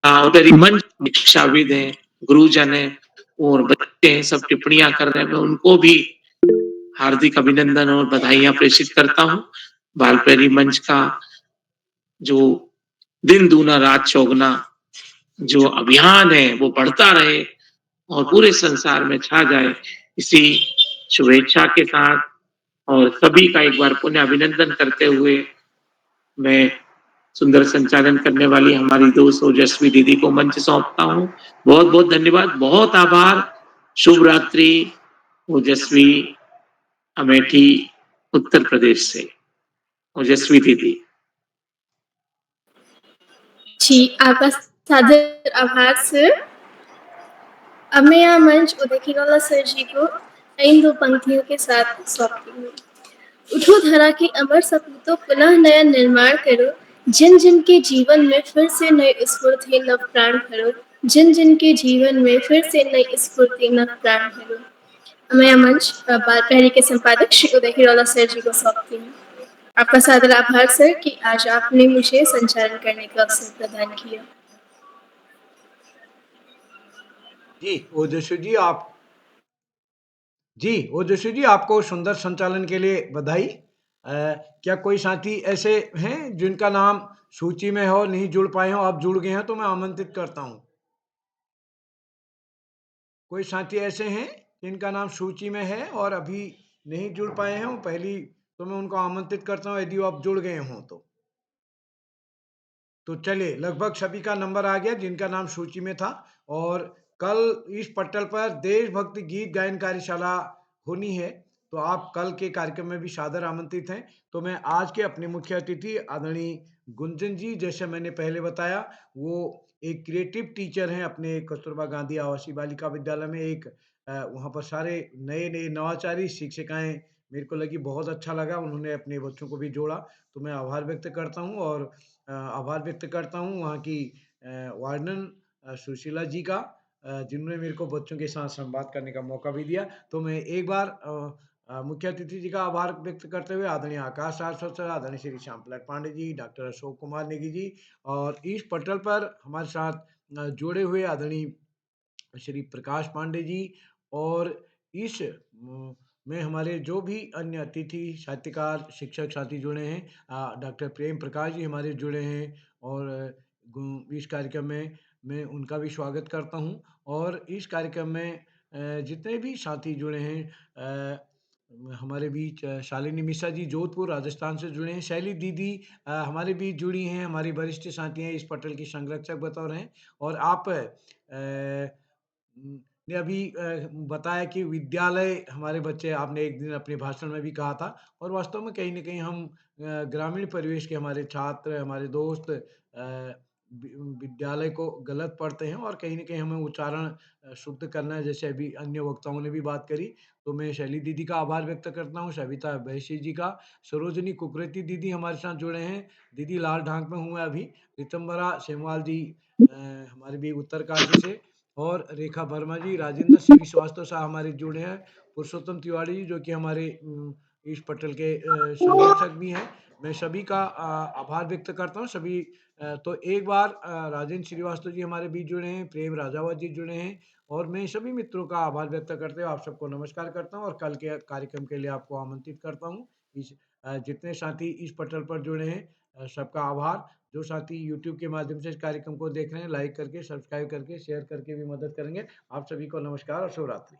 Speaker 15: मेरी मंच शिक्षाविद हैं, गुरुजन हैं और बच्चे हैं, सब टिप्पणियां कर रहे हैं। मैं उनको भी हार्दिक अभिनंदन और बधाइयां प्रेषित करता हूँ। बालप्रेरी मंच का जो दिन दूना रात चौगुना जो अभियान है वो बढ़ता रहे और पूरे संसार में छा जाए, इसी शुभेच्छा के साथ और सभी का एक बार पुनः अभिनंदन करते हुए मैं सुंदर संचालन करने वाली हमारी दोस्त ओजस्वी दीदी को मंच सौंपता हूँ। बहुत बहुत धन्यवाद, बहुत आभार। शुभ रात्रि। ओजस्वी, अमेठी, उत्तर प्रदेश से ओजस्वी दीदी।
Speaker 1: जी, आपका सादर आभार सर। अब मैं यह मंच उदय खीरवाला सर जी को इन 2 पंक्तियों के साथ सौंपती हूँ। उठो धरा के अमर सपूतों, पुनः नया निर्माण करो, जिन जिन के जीवन में फिर से नई स्फूर्ति नव प्राण भरो, जिन जिन के जीवन में फिर से नई स्फूर्ति नव प्राण भरो। मैं यह मंच बालप्रेरी के संपादक श्री उदय खीरवाला सर जी को सौंपती हूँ। आपका सादर आभार सर कि आज आपने मुझे संचालन करने का अवसर प्रदान किया।
Speaker 7: जी ओजस्वी जी आपको सुंदर संचालन के लिए बधाई। क्या कोई साथी ऐसे हैं जिनका नाम सूची में हो, नहीं जुड़ पाए हो, आप जुड़ गए हैं तो मैं आमंत्रित करता हूं। कोई साथी ऐसे हैं जिनका नाम सूची में है और अभी नहीं जुड़ पाए हैं, पहली तो मैं उनको आमंत्रित करता हूं यदि आप जुड़ गए हों तो चलिए, लगभग सभी का नंबर आ गया जिनका नाम सूची में था। और कल इस पटल पर देशभक्ति गीत गायन कार्यशाला होनी है, तो आप कल के कार्यक्रम में भी सादर आमंत्रित हैं। तो मैं आज के अपने मुख्य अतिथि आदरणीय गुंजन जी, जैसे मैंने पहले बताया, वो एक क्रिएटिव टीचर हैं अपने कस्तूरबा गांधी आवासीय बालिका विद्यालय में। एक वहाँ पर सारे नए नवाचारी शिक्षिकाएं मेरे को लगी, बहुत अच्छा लगा, उन्होंने अपने बच्चों को भी जोड़ा, तो मैं आभार व्यक्त करता हूँ। और आभार व्यक्त करता हूँ वहाँ की वार्डन सुशीला जी का, जिन्होंने मेरे को बच्चों के साथ संवाद करने का मौका भी दिया। तो मैं एक बार मुख्य अतिथि जी का आभार व्यक्त करते हुए आदरणीय आकाश सारस्वत सर, आदरणीय श्री श्याम प्रसाद पांडे जी, डॉक्टर अशोक कुमार नेगी जी, और इस पटल पर हमारे साथ जुड़े हुए आदरणीय श्री प्रकाश पांडे जी, और इस में हमारे जो भी अन्य अतिथि साहित्यकार शिक्षक साथी जुड़े हैं, डॉक्टर प्रेम प्रकाश जी हमारे जुड़े हैं, और इस कार्यक्रम में मैं उनका भी स्वागत करता हूं। और इस कार्यक्रम में जितने भी साथी जुड़े हैं, हमारे बीच शालिनी मिश्रा जी जोधपुर राजस्थान से जुड़े हैं, शैली दीदी हमारे बीच जुड़ी हैं, हमारी वरिष्ठ साथी हैं, इस पटल की संरक्षक बतौर हैं। और आप ने अभी बताया कि विद्यालय हमारे बच्चे, आपने एक दिन अपने भाषण में भी कहा था, और वास्तव में कहीं न कहीं हम ग्रामीण परिवेश के हमारे छात्र, हमारे दोस्त विद्यालय को गलत पढ़ते हैं, और कहीं न कहीं हमें उच्चारण शुद्ध करना है, जैसे अभी अन्य वक्ताओं ने भी बात करी। तो मैं शैली दीदी का आभार व्यक्त करता हूँ, सविता बैशी जी का, सरोजनी कुकरेती दीदी हमारे साथ जुड़े हैं, दीदी लाल ढांक में हूँ मैं अभी, रितंबरा सेमवाल जी हमारे भी उत्तरकाशी से, और रेखा वर्मा जी, राजेंद्र सिंह श्रीवास्तव साहब हमारे जुड़े हैं, पुरुषोत्तम तिवारी जी जो कि हमारे इस पटल के संरक्षक भी हैं। मैं सभी का आभार व्यक्त करता हूँ। सभी तो एक बार राजेंद्र श्रीवास्तव जी हमारे बीच जुड़े हैं, प्रेम राजावत जी जुड़े हैं, और मैं सभी मित्रों का आभार व्यक्त करते हुए आप सबको नमस्कार करता हूँ, और कल के कार्यक्रम के लिए आपको आमंत्रित करता हूँ। इस जितने साथी इस पटल पर जुड़े हैं, सबका आभार। जो साथी यूट्यूब के माध्यम से इस कार्यक्रम को देख रहे हैं, लाइक करके, सब्सक्राइब करके, शेयर करके भी मदद करेंगे। आप सभी को नमस्कार और शुभ रात्रि।